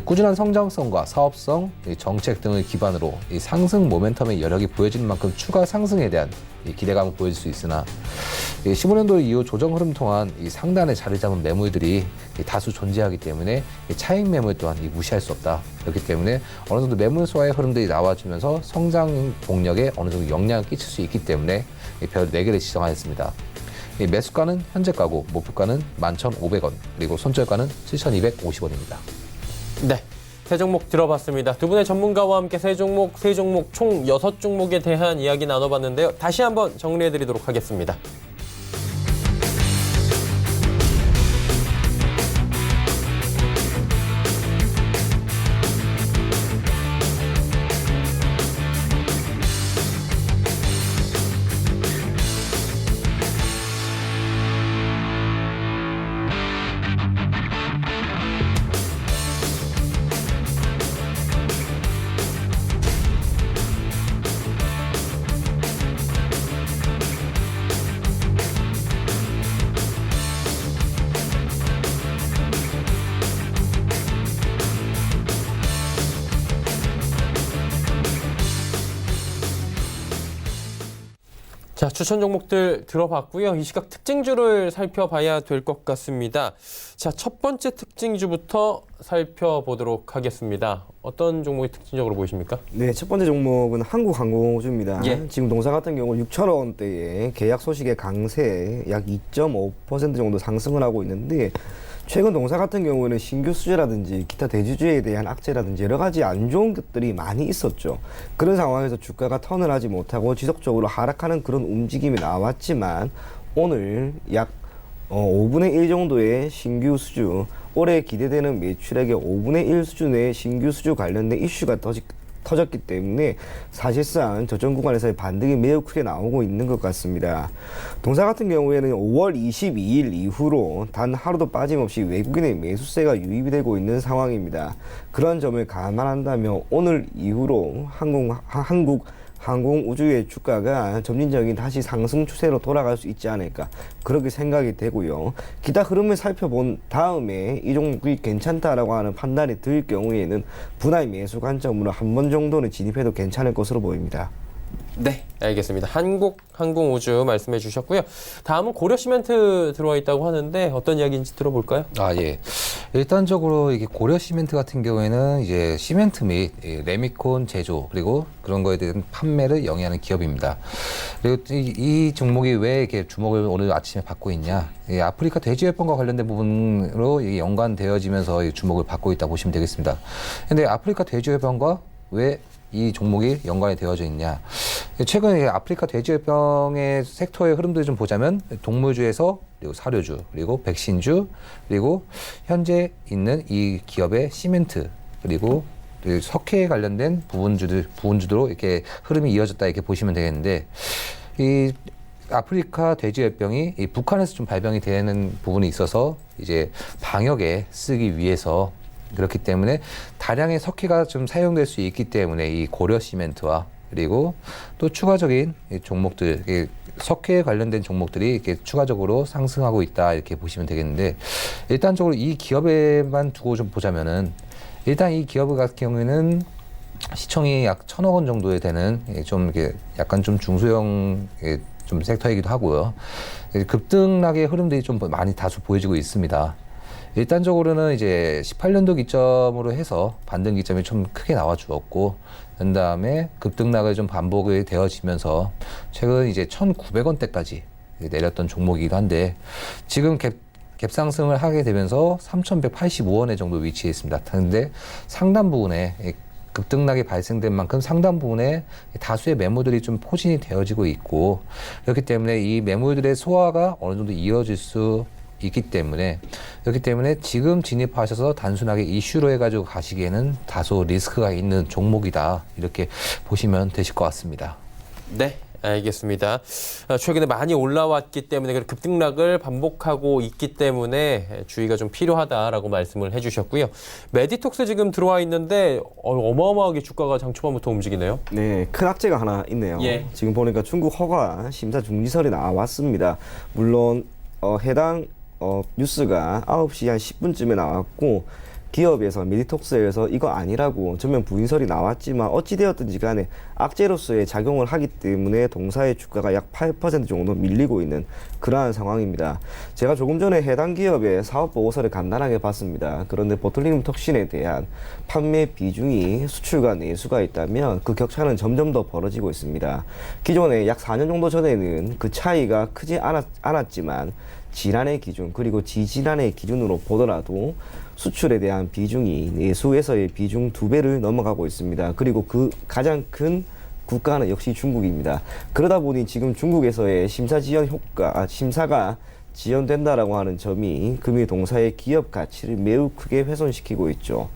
꾸준한 성장성과 사업성, 정책 등을 기반으로 상승 모멘텀의 여력이 보여지는 만큼 추가 상승에 대한 기대감을 보여줄 수 있으나 15년도 이후 조정 흐름 통한 상단에 자리 잡은 매물들이 다수 존재하기 때문에 차익 매물 또한 무시할 수 없다. 그렇기 때문에 어느 정도 매물 소화의 흐름들이 나와주면서 성장 동력에 어느 정도 영향을 끼칠 수 있기 때문에 별 4개를 지정하였습니다. 매수가는 현재가고 목표가는 11,500원 그리고 손절가는 7,250원입니다. 네. 세 종목 들어봤습니다. 두 분의 전문가와 함께 세 종목 총 6종목에 대한 이야기 나눠봤는데요. 다시 한번 정리해드리도록 하겠습니다. 자, 추천 종목들 들어봤고요. 이 시각 특징주를 살펴봐야 될 것 같습니다. 자, 첫 번째 특징주부터 살펴보도록 하겠습니다. 어떤 종목이 특징적으로 보이십니까? 네, 첫 번째 종목은 한국항공우주입니다. 예. 지금 동사 같은 경우 6천 원대의 계약 소식의 강세에 약 2.5% 정도 상승을 하고 있는데 최근 동사 같은 경우에는 신규 수주라든지 기타 대주주에 대한 악재라든지 여러 가지 안 좋은 것들이 많이 있었죠. 그런 상황에서 주가가 턴을 하지 못하고 지속적으로 하락하는 그런 움직임이 나왔지만 오늘 약 5분의 1 정도의 신규 수주, 올해 기대되는 매출액의 5분의 1 수준의 신규 수주 관련된 이슈가 터졌기 때문에 사실상 저점 구간에서의 반등이 매우 크게 나오고 있는 것 같습니다. 동사 같은 경우에는 5월 22일 이후로 단 하루도 빠짐없이 외국인의 매수세가 유입이 되고 있는 상황입니다. 그런 점을 감안한다면 오늘 이후로 한국 항공우주의 주가가 점진적인 다시 상승 추세로 돌아갈 수 있지 않을까 그렇게 생각이 되고요. 기타 흐름을 살펴본 다음에 이 종목이 괜찮다라고 하는 판단이 들 경우에는 분할 매수 관점으로 한 번 정도는 진입해도 괜찮을 것으로 보입니다. 네, 알겠습니다. 한국항공우주 말씀해 주셨고요. 다음은 고려시멘트 들어와 있다고 하는데 어떤 이야기인지 들어볼까요? 아, 예. 일단적으로 이게 고려 시멘트 같은 경우에는 이제 시멘트 및 레미콘 제조 그리고 그런 거에 대한 판매를 영위하는 기업입니다. 그리고 이 종목이 왜 이렇게 주목을 오늘 아침에 받고 있냐? 아프리카 돼지열병과 관련된 부분으로 이게 연관되어지면서 주목을 받고 있다 보시면 되겠습니다. 근데 아프리카 돼지열병과 왜 이 종목이 연관이 되어져 있냐. 최근에 아프리카 돼지열병의 섹터의 흐름들을 좀 보자면 동물주에서 그리고 사료주 그리고 백신주 그리고 현재 있는 이 기업의 시멘트 그리고 석회에 관련된 부분주로 이렇게 흐름이 이어졌다 이렇게 보시면 되겠는데 이 아프리카 돼지열병이 이 북한에서 좀 발병이 되는 부분이 있어서 이제 방역에 쓰기 위해서 그렇기 때문에 다량의 석회가 좀 사용될 수 있기 때문에 이 고려 시멘트와 그리고 또 추가적인 종목들, 석회에 관련된 종목들이 이렇게 추가적으로 상승하고 있다 이렇게 보시면 되겠는데 일단적으로 이 기업에만 두고 좀 보자면은 일단 이 기업 같은 경우에는 시총이 약 1,000억 원 정도에 되는 좀 이렇게 약간 좀 중소형 좀 섹터이기도 하고요. 급등락의 흐름들이 좀 많이 다소 보여지고 있습니다. 일단적으로는 이제 18년도 기점으로 해서 반등 기점이 좀 크게 나와 주었고, 그 다음에 급등락을 좀 반복이 되어지면서 최근 이제 1,900원대까지 내렸던 종목이기도 한데, 지금 갭상승을 하게 되면서 3,185원에 정도 위치해 있습니다. 그런데 상단 부분에 급등락이 발생된 만큼 상단 부분에 다수의 매물들이 좀 포진이 되어지고 있고, 그렇기 때문에 이 매물들의 소화가 어느 정도 이어질 수 있기 때문에 그렇기 때문에 지금 진입하셔서 단순하게 이슈로 해가지고 가시기에는 다소 리스크가 있는 종목이다 이렇게 보시면 되실 것 같습니다. 네, 알겠습니다. 최근에 많이 올라왔기 때문에 급등락을 반복하고 있기 때문에 주의가 좀 필요하다라고 말씀을 해주셨고요. 메디톡스 지금 들어와 있는데 어마어마하게 주가가 장 초반부터 움직이네요. 네, 큰 악재가 하나 있네요. 예. 지금 보니까 중국 허가 심사 중지설이 나왔습니다. 물론 해당 뉴스가 9시 한 10분쯤에 나왔고 기업에서 메디톡스에서 이거 아니라고 전면 부인설이 나왔지만 어찌되었든지 간에 악재로서의 작용을 하기 때문에 동사의 주가가 약 8% 정도 밀리고 있는 그러한 상황입니다. 제가 조금 전에 해당 기업의 사업 보고서를 간단하게 봤습니다. 그런데 보툴리눔 톡신에 대한 판매 비중이 수출과 내수가 있다면 그 격차는 점점 더 벌어지고 있습니다. 기존에 약 4년 정도 전에는 그 차이가 크지 않았지만 지난해 기준 그리고 지지난해 기준으로 보더라도 수출에 대한 비중이 내수에서의 비중 2배를 넘어가고 있습니다. 그리고 그 가장 큰 국가는 역시 중국입니다. 그러다 보니 지금 중국에서의 심사가 지연된다라고 하는 점이 금일 동사의 기업 가치를 매우 크게 훼손시키고 있죠.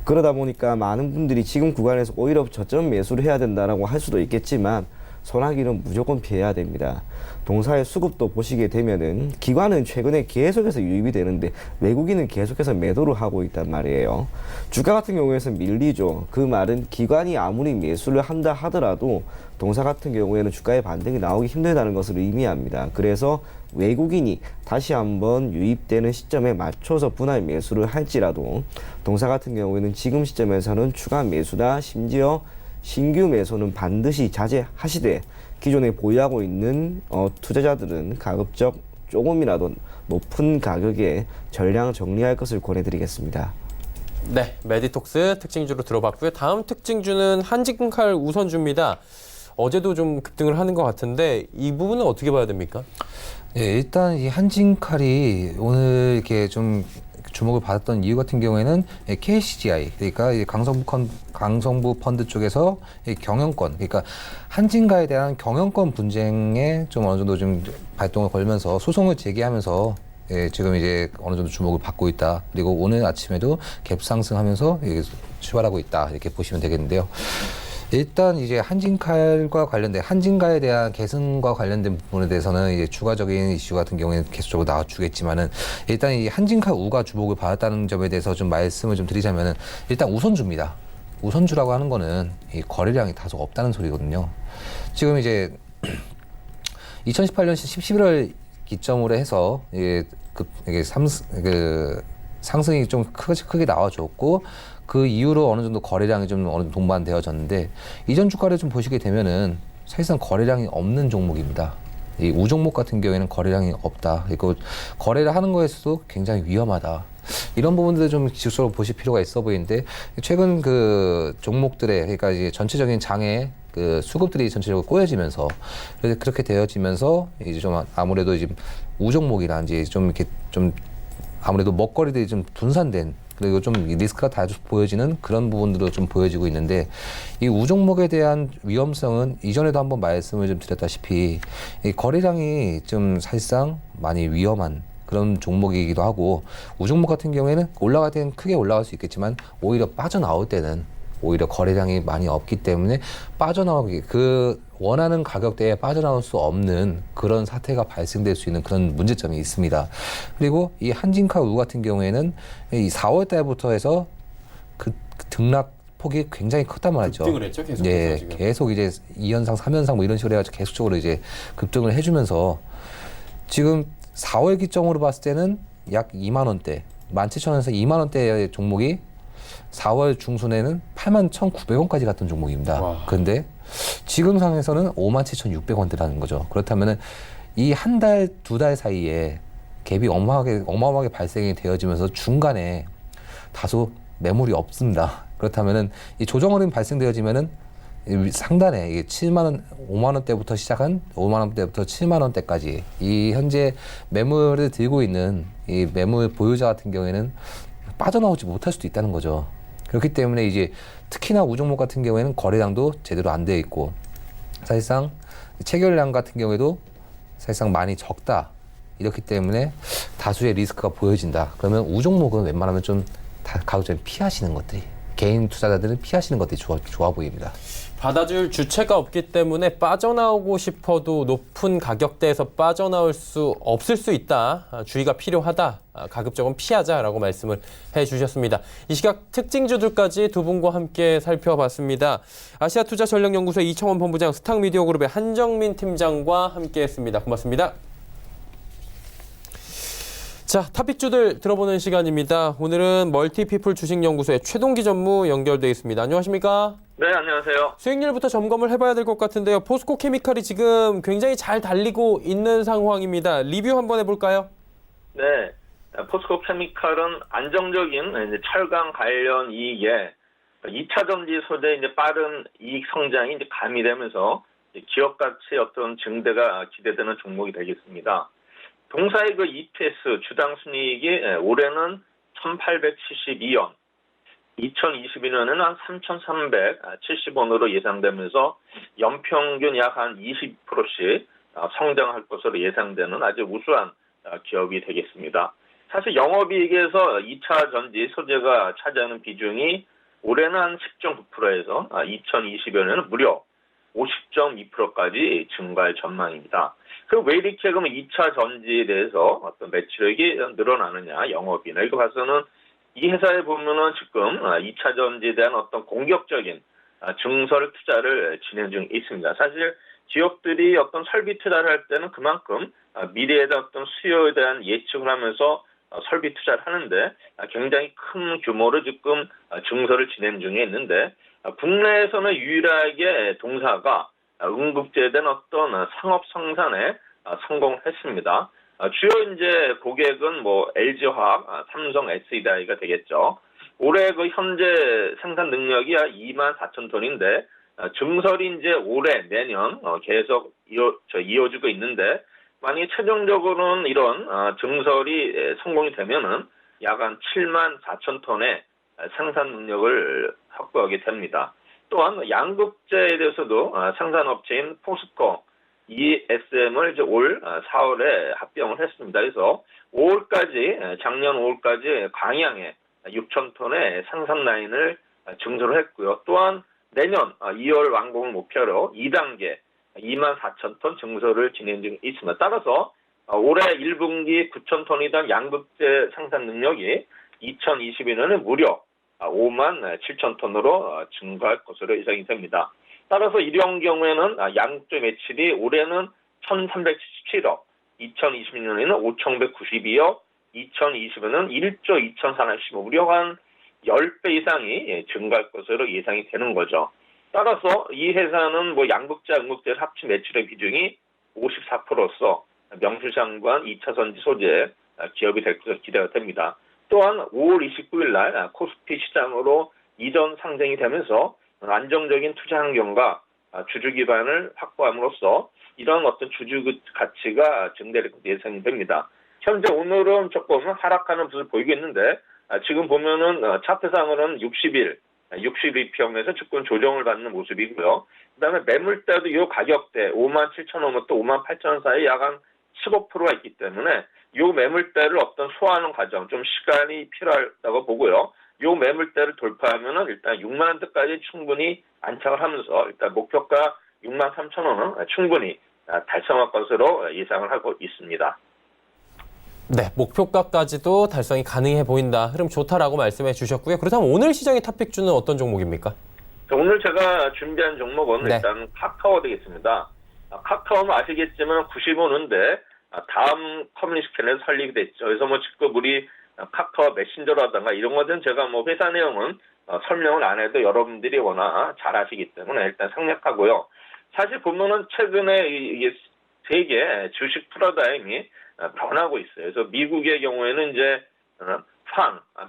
그러다 보니까 많은 분들이 지금 구간에서 오히려 저점 매수를 해야 된다라고 할 수도 있겠지만 손아귀는 무조건 피해야 됩니다. 동사의 수급도 보시게 되면은 기관은 최근에 계속해서 유입이 되는데 외국인은 계속해서 매도를 하고 있단 말이에요. 주가 같은 경우에는 밀리죠. 그 말은 기관이 아무리 매수를 한다 하더라도 동사 같은 경우에는 주가의 반등이 나오기 힘들다는 것을 의미합니다. 그래서 외국인이 다시 한번 유입되는 시점에 맞춰서 분할 매수를 할지라도 동사 같은 경우에는 지금 시점에서는 추가 매수나 심지어 신규 매수는 반드시 자제하시되 기존에 보유하고 있는 투자자들은 가급적 조금이라도 높은 가격에 전량 정리할 것을 권해드리겠습니다. 네, 메디톡스 특징주로 들어봤고요. 다음 특징주는 한진칼 우선주입니다. 어제도 좀 급등을 하는 것 같은데 이 부분은 어떻게 봐야 됩니까? 네, 일단 이 한진칼이 오늘 이렇게 좀 주목을 받았던 이유 같은 경우에는 KCGI, 그러니까 강성부 펀드 쪽에서 경영권, 그러니까 한진가에 대한 경영권 분쟁에 좀 어느 정도 좀 발동을 걸면서 소송을 제기하면서 예, 지금 이제 어느 정도 주목을 받고 있다. 그리고 오늘 아침에도 갭 상승하면서 출발하고 있다. 이렇게 보시면 되겠는데요. 일단 이제 한진칼과 관련된 한진가에 대한 계승과 관련된 부분에 대해서는 이제 추가적인 이슈 같은 경우에는 계속적으로 나와주겠지만은 일단 이 한진칼 우가 주목을 받았다는 점에 대해서 좀 말씀을 좀 드리자면은 일단 우선주입니다. 우선주라고 하는 거는 이 거래량이 다소 없다는 소리거든요. 지금 이제 2018년 11월 기점으로 해서 이게 상승이 좀 크게 나와줬고 그 이후로 어느 정도 거래량이 좀 어느 정도 동반되어졌는데 이전 주가를 좀 보시게 되면은 사실상 거래량이 없는 종목입니다. 이 우종목 같은 경우에는 거래량이 없다. 이거 거래를 하는 거에서도 굉장히 위험하다. 이런 부분들을 좀 지속적으로 보실 필요가 있어 보이는데 최근 그 종목들의 그러니까 이제 전체적인 장애 그 수급들이 전체적으로 꼬여지면서 그래서 그렇게 되어지면서 이제 좀 아무래도 이제 우종목이라든지 좀 이렇게 좀 아무래도 먹거리들이 좀 분산된 그리고 좀 리스크가 다 보여지는 그런 부분들도 좀 보여지고 있는데 이 우종목에 대한 위험성은 이전에도 한번 말씀을 좀 드렸다시피 이 거래량이 좀 사실상 많이 위험한 그런 종목이기도 하고 우종목 같은 경우에는 올라갈 때는 크게 올라갈 수 있겠지만 오히려 빠져나올 때는 오히려 거래량이 많이 없기 때문에 빠져나오기 그 원하는 가격대에 빠져나올 수 없는 그런 사태가 발생될 수 있는 그런 문제점이 있습니다. 그리고 이 한진카우 같은 경우에는 이 4월 달부터 해서 그 등락 폭이 굉장히 컸단 말이죠. 급등을 했죠, 계속. 예, 지금. 계속 이제 2연상, 3연상 뭐 이런 식으로 해가지고 계속적으로 이제 급등을 해주면서 지금 4월 기점으로 봤을 때는 약 2만 원대, 17,000원에서 2만 원대의 종목이 4월 중순에는 81,900원까지 갔던 종목입니다. 와. 근데 지금 상에서는 57,600원대라는 거죠. 그렇다면은 이 한 달, 두 달 사이에 갭이 어마어마하게 발생이 되어지면서 중간에 다소 매물이 없습니다. 그렇다면은 이 조정 흐름이 발생되어지면은 상단에 이게 7만 원, 5만 원대부터 시작한 5만 원대부터 7만 원대까지 이 현재 매물을 들고 있는 이 매물 보유자 같은 경우에는 빠져나오지 못할 수도 있다는 거죠. 그렇기 때문에 이제 특히나 우종목 같은 경우에는 거래량도 제대로 안 되어 있고 사실상 체결량 같은 경우에도 사실상 많이 적다. 이렇기 때문에 다수의 리스크가 보여진다. 그러면 우종목은 웬만하면 좀 가급적 피하시는 것들이 개인 투자자들은 피하시는 것들이 좋아 보입니다. 받아줄 주체가 없기 때문에 빠져나오고 싶어도 높은 가격대에서 빠져나올 수 없을 수 있다. 주의가 필요하다. 가급적은 피하자라고 말씀을 해주셨습니다. 이 시각 특징주들까지 두 분과 함께 살펴봤습니다. 아시아투자전략연구소의 이청원 본부장, 스탁미디어그룹의 한정민 팀장과 함께했습니다. 고맙습니다. 자, 탑픽주들 들어보는 시간입니다. 오늘은 멀티피플 주식연구소의 최동기 전무 연결돼 있습니다. 안녕하십니까? 네, 안녕하세요. 수익률부터 점검을 해봐야 될 것 같은데요. 포스코 케미칼이 지금 굉장히 잘 달리고 있는 상황입니다. 리뷰 한번 해볼까요? 네, 포스코 케미칼은 안정적인 이제 철강 관련 이익에 2차 전지 소재 이제 빠른 이익 성장이 이제 가미되면서 기업 가치 어떤 증대가 기대되는 종목이 되겠습니다. 동사의 그 EPS 주당 순이익이 올해는 1,872원, 2022년에는 한 3,370원으로 예상되면서 연평균 약 한 20%씩 성장할 것으로 예상되는 아주 우수한 기업이 되겠습니다. 사실 영업이익에서 2차 전지 소재가 차지하는 비중이 올해는 한 10.9%에서 2020년에는 무려 50.2%까지 증가할 전망입니다. 그럼 왜 이렇게 그러면 2차 전지에 대해서 어떤 매출액이 늘어나느냐, 영업이나 이거 봐서는 이 회사에 보면은 지금 2차 전지에 대한 어떤 공격적인 증설 투자를 진행 중에 있습니다. 사실 기업들이 어떤 설비 투자를 할 때는 그만큼 미래에 대한 어떤 수요에 대한 예측을 하면서 설비 투자를 하는데 굉장히 큰 규모로 지금 증설을 진행 중에 있는데 국내에서는 유일하게 동사가 응급제에 대한 어떤 상업 생산에 성공했습니다. 주요 이제 고객은 뭐 LG화학, 삼성, SDI가 되겠죠. 올해 그 현재 생산 능력이 24,000톤인데 증설이 이제 올해 내년 계속 이어지고 있는데 만약에 최종적으로는 이런 증설이 성공이 되면은 약 한 74,000톤의 생산 능력을 확보하게 됩니다. 또한 양극재에 대해서도 생산업체인 포스코 ESM을 이제 올 4월에 합병을 했습니다. 그래서 5월까지 작년 5월까지 광양에 6,000톤의 생산 라인을 증설을 했고요. 또한 내년 2월 완공을 목표로 2단계 24,000톤 증설을 진행 중에 있습니다. 따라서 올해 1분기 9,000톤이던 양극재 생산 능력이 2022년에 무려 57,000톤으로 증가할 것으로 예상이 됩니다. 따라서 이런 경우에는 양극재 매출이 올해는 1,377억, 2026년에는 5,192억, 2020년에는 1조 2,415억, 무려 한 10배 이상이 증가할 것으로 예상이 되는 거죠. 따라서 이 회사는 양극재, 음극재 합치 매출의 비중이 54%로서 명실상부한 2차 전지 소재 기업이 될 것으로 기대가 됩니다. 또한 5월 29일 날 코스피 시장으로 이전 상장이 되면서 안정적인 투자 환경과 주주 기반을 확보함으로써 이런 어떤 주주 가치가 증대될 것으로 예상이 됩니다. 현재 오늘은 조금 하락하는 모습을 보이고 있는데 지금 보면은 차트상으로는 62평에서 주권 조정을 받는 모습이고요. 그다음에 매물대도 이 가격대 57,000원부터 58,000원 사이 약 한 15%가 있기 때문에 이 매물대를 어떤 소화하는 과정 좀 시간이 필요하다고 보고요. 이 매물대를 돌파하면은 일단 6만 원대까지 충분히 안착을 하면서 일단 목표가 63,000원은 충분히 달성할 것으로 예상을 하고 있습니다. 네, 목표가까지도 달성이 가능해 보인다. 흐름 좋다라고 말씀해 주셨고요. 그렇다면 오늘 시장의 탑픽주는 어떤 종목입니까? 오늘 제가 준비한 종목은 네. 일단 카카오 되겠습니다. 카카오는 아시겠지만 95년대 다음 커뮤니케이션에서 설립이 됐죠. 그래서 직접 우리 카카오 메신저라든가 이런 것은 제가 회사 내용은 설명을 안 해도 여러분들이 워낙 잘 아시기 때문에 일단 생략하고요. 사실 보면은 최근에 이게 세계 주식 패러다임이 변하고 있어요. 그래서 미국의 경우에는 이제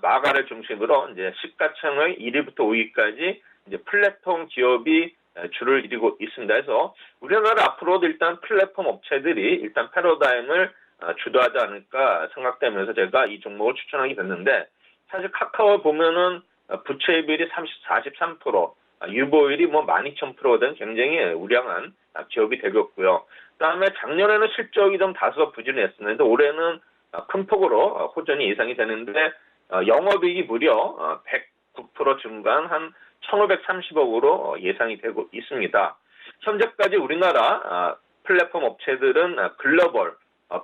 마가를 중심으로 이제 시가총액 1위부터 5위까지 이제 플랫폼 기업이 줄을 이루고 있습니다. 그래서 우리나라 앞으로도 일단 플랫폼 업체들이 일단 패러다임을 주도하지 않을까 생각되면서 제가 이 종목을 추천하게 됐는데 사실 카카오 보면은 부채 비율이 43%, 유보율이 12,000%가 된 굉장히 우량한 기업이 되고 있고요. 그다음에 작년에는 실적이 좀 다소 부진했었는데 올해는 큰 폭으로 호전이 예상이 되는데 영업이익이 무려 109% 증가한 한 1,530억으로 예상이 되고 있습니다. 현재까지 우리나라 플랫폼 업체들은 글로벌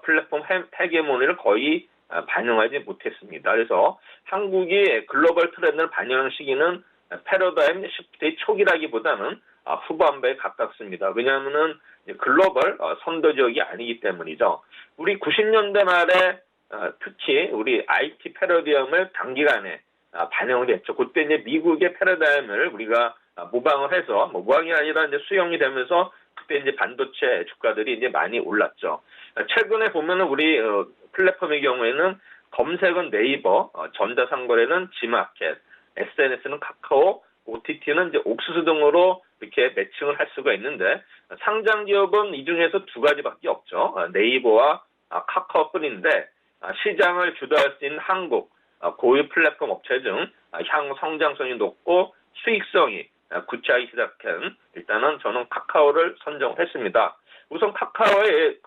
플랫폼 헤게모니를 거의 반영하지 못했습니다. 그래서 한국이 글로벌 트렌드를 반영하는 시기는 패러다임 시프트의 초기라기보다는 후반부에 가깝습니다. 왜냐하면은 글로벌 선도 지역이 아니기 때문이죠. 우리 90년대 말에 특히 우리 IT 패러다임을 단기간에 반영을 했죠. 그때 이제 미국의 패러다임을 우리가 모방을 해서 모방이 아니라 이제 수용이 되면서 그때 이제 반도체 주가들이 이제 많이 올랐죠. 최근에 보면은 우리 플랫폼의 경우에는 검색은 네이버, 전자상거래는 지마켓, SNS는 카카오, OTT는 이제 옥수수 등으로 이렇게 매칭을 할 수가 있는데 상장 기업은 이 중에서 두 가지밖에 없죠. 네이버와 카카오뿐인데 시장을 주도할 수 있는 한국 고유 플랫폼 업체 중 향후 성장성이 높고 수익성이 구체하기 시작한 일단은 저는 카카오를 선정했습니다. 우선 카카오의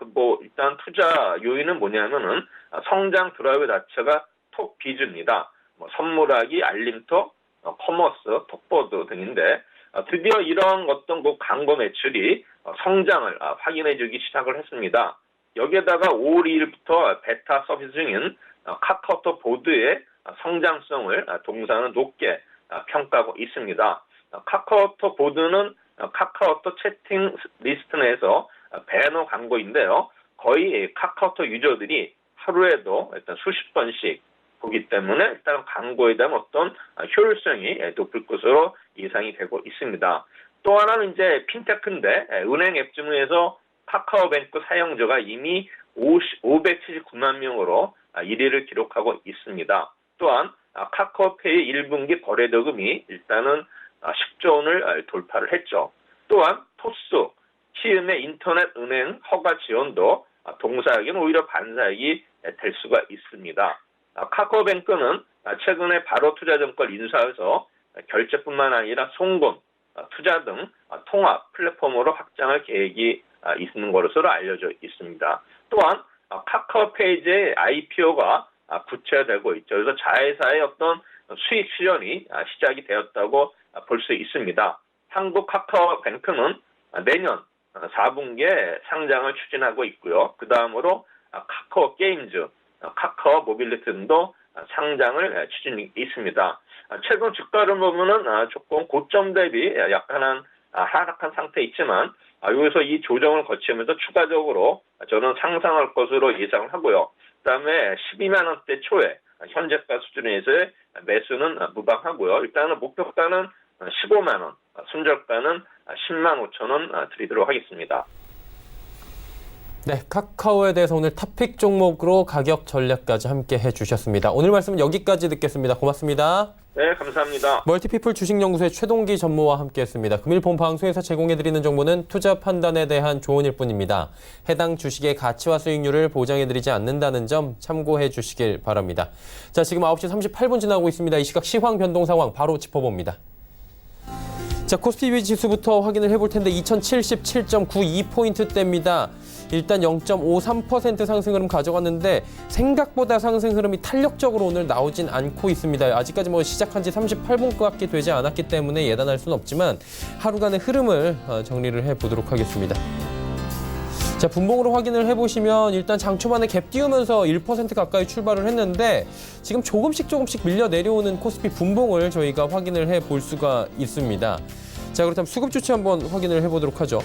일단 투자 요인은 뭐냐면은 성장 드라이브 자체가 톡 비즈입니다. 선물하기, 알림톡, 커머스, 톡보드 등인데 드디어 이런 어떤 광고 매출이 성장을 확인해주기 시작을 했습니다. 여기에다가 5월 2일부터 베타 서비스 중인 카카오톡 보드의 성장성을 동사는 높게 평가하고 있습니다. 카카오톡 보드는 카카오톡 채팅 리스트 내에서 배너 광고인데요. 거의 카카오톡 유저들이 하루에도 일단 수십 번씩 보기 때문에 일단 광고에 대한 어떤 효율성이 높을 것으로 예상이 되고 있습니다. 또 하나는 이제 핀테크인데 은행 앱 중에서 카카오뱅크 사용자가 이미 579만 명으로 1위를 기록하고 있습니다. 또한 카카오페이 1분기 거래대금이 일단은 10조 원을 돌파를 했죠. 또한 토스, 키움의 인터넷 은행 허가 지원도 동사역에는 오히려 반사역이 될 수가 있습니다. 카카오뱅크는 최근에 바로투자증권 인수해서 결제뿐만 아니라 송금, 투자 등 통합 플랫폼으로 확장할 계획이 있는 것으로 알려져 있습니다. 또한 카카오페이지의 IPO가 구체화되고 있죠. 그래서 자회사의 어떤 수익 실현이 시작이 되었다고 볼 수 있습니다. 한국 카카오뱅크는 내년 4분기에 상장을 추진하고 있고요. 그 다음으로 카카오 게임즈, 카카오 모빌리티 등도 상장을 추진이 있습니다. 최근 주가를 보면은 조금 고점 대비 약간은 하락한 상태에 있지만 여기서 이 조정을 거치면서 추가적으로 저는 상승할 것으로 예상을 하고요. 그다음에 12만 원대 초에 현재가 수준에서의 매수는 무방하고요. 일단은 목표가는 15만 원, 손절가는 10만 5천 원 드리도록 하겠습니다. 네, 카카오에 대해서 오늘 탑픽 종목으로 가격 전략까지 함께 해주셨습니다. 오늘 말씀은 여기까지 듣겠습니다. 고맙습니다. 네, 감사합니다. 멀티피플 주식연구소의 최동기 전무와 함께했습니다. 금일 본 방송에서 제공해드리는 정보는 투자 판단에 대한 조언일 뿐입니다. 해당 주식의 가치와 수익률을 보장해드리지 않는다는 점 참고해 주시길 바랍니다. 자, 지금 9시 38분 지나고 있습니다. 이 시각 시황 변동 상황 바로 짚어봅니다. 자, 코스피 지수부터 확인을 해볼 텐데 2077.92포인트대입니다. 일단 0.53% 상승 흐름 가져갔는데 생각보다 상승 흐름이 탄력적으로 오늘 나오진 않고 있습니다. 아직까지 시작한 지 38분밖에 되지 않았기 때문에 예단할 수는 없지만 하루간의 흐름을 정리를 해보도록 하겠습니다. 자, 분봉으로 확인을 해보시면 일단 장 초반에 갭 띄우면서 1% 가까이 출발을 했는데 지금 조금씩 밀려 내려오는 코스피 분봉을 저희가 확인을 해볼 수가 있습니다. 자, 그렇다면 수급 주체 한번 확인을 해보도록 하죠.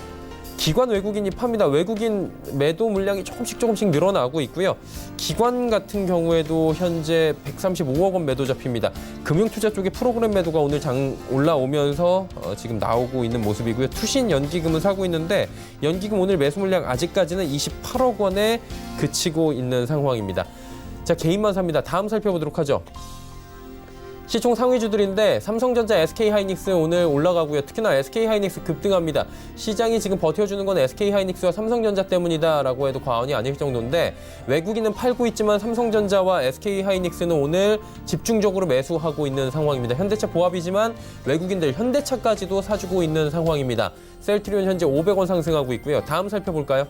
기관 외국인이 팝니다. 외국인 매도 물량이 조금씩 늘어나고 있고요. 기관 같은 경우에도 현재 135억 원 매도 잡힙니다. 금융투자 쪽에 프로그램 매도가 오늘 장 올라오면서 지금 나오고 있는 모습이고요. 투신 연기금은 사고 있는데 연기금 오늘 매수 물량 아직까지는 28억 원에 그치고 있는 상황입니다. 자, 개인만 삽니다. 다음 살펴보도록 하죠. 시총 상위주들인데 삼성전자, SK하이닉스 오늘 올라가고요. 특히나 SK하이닉스 급등합니다. 시장이 지금 버텨주는 건 SK하이닉스와 삼성전자 때문이다라고 해도 과언이 아닐 정도인데 외국인은 팔고 있지만 삼성전자와 SK하이닉스는 오늘 집중적으로 매수하고 있는 상황입니다. 현대차 보합이지만 외국인들 현대차까지도 사주고 있는 상황입니다. 셀트리온 현재 500원 상승하고 있고요. 다음 살펴볼까요?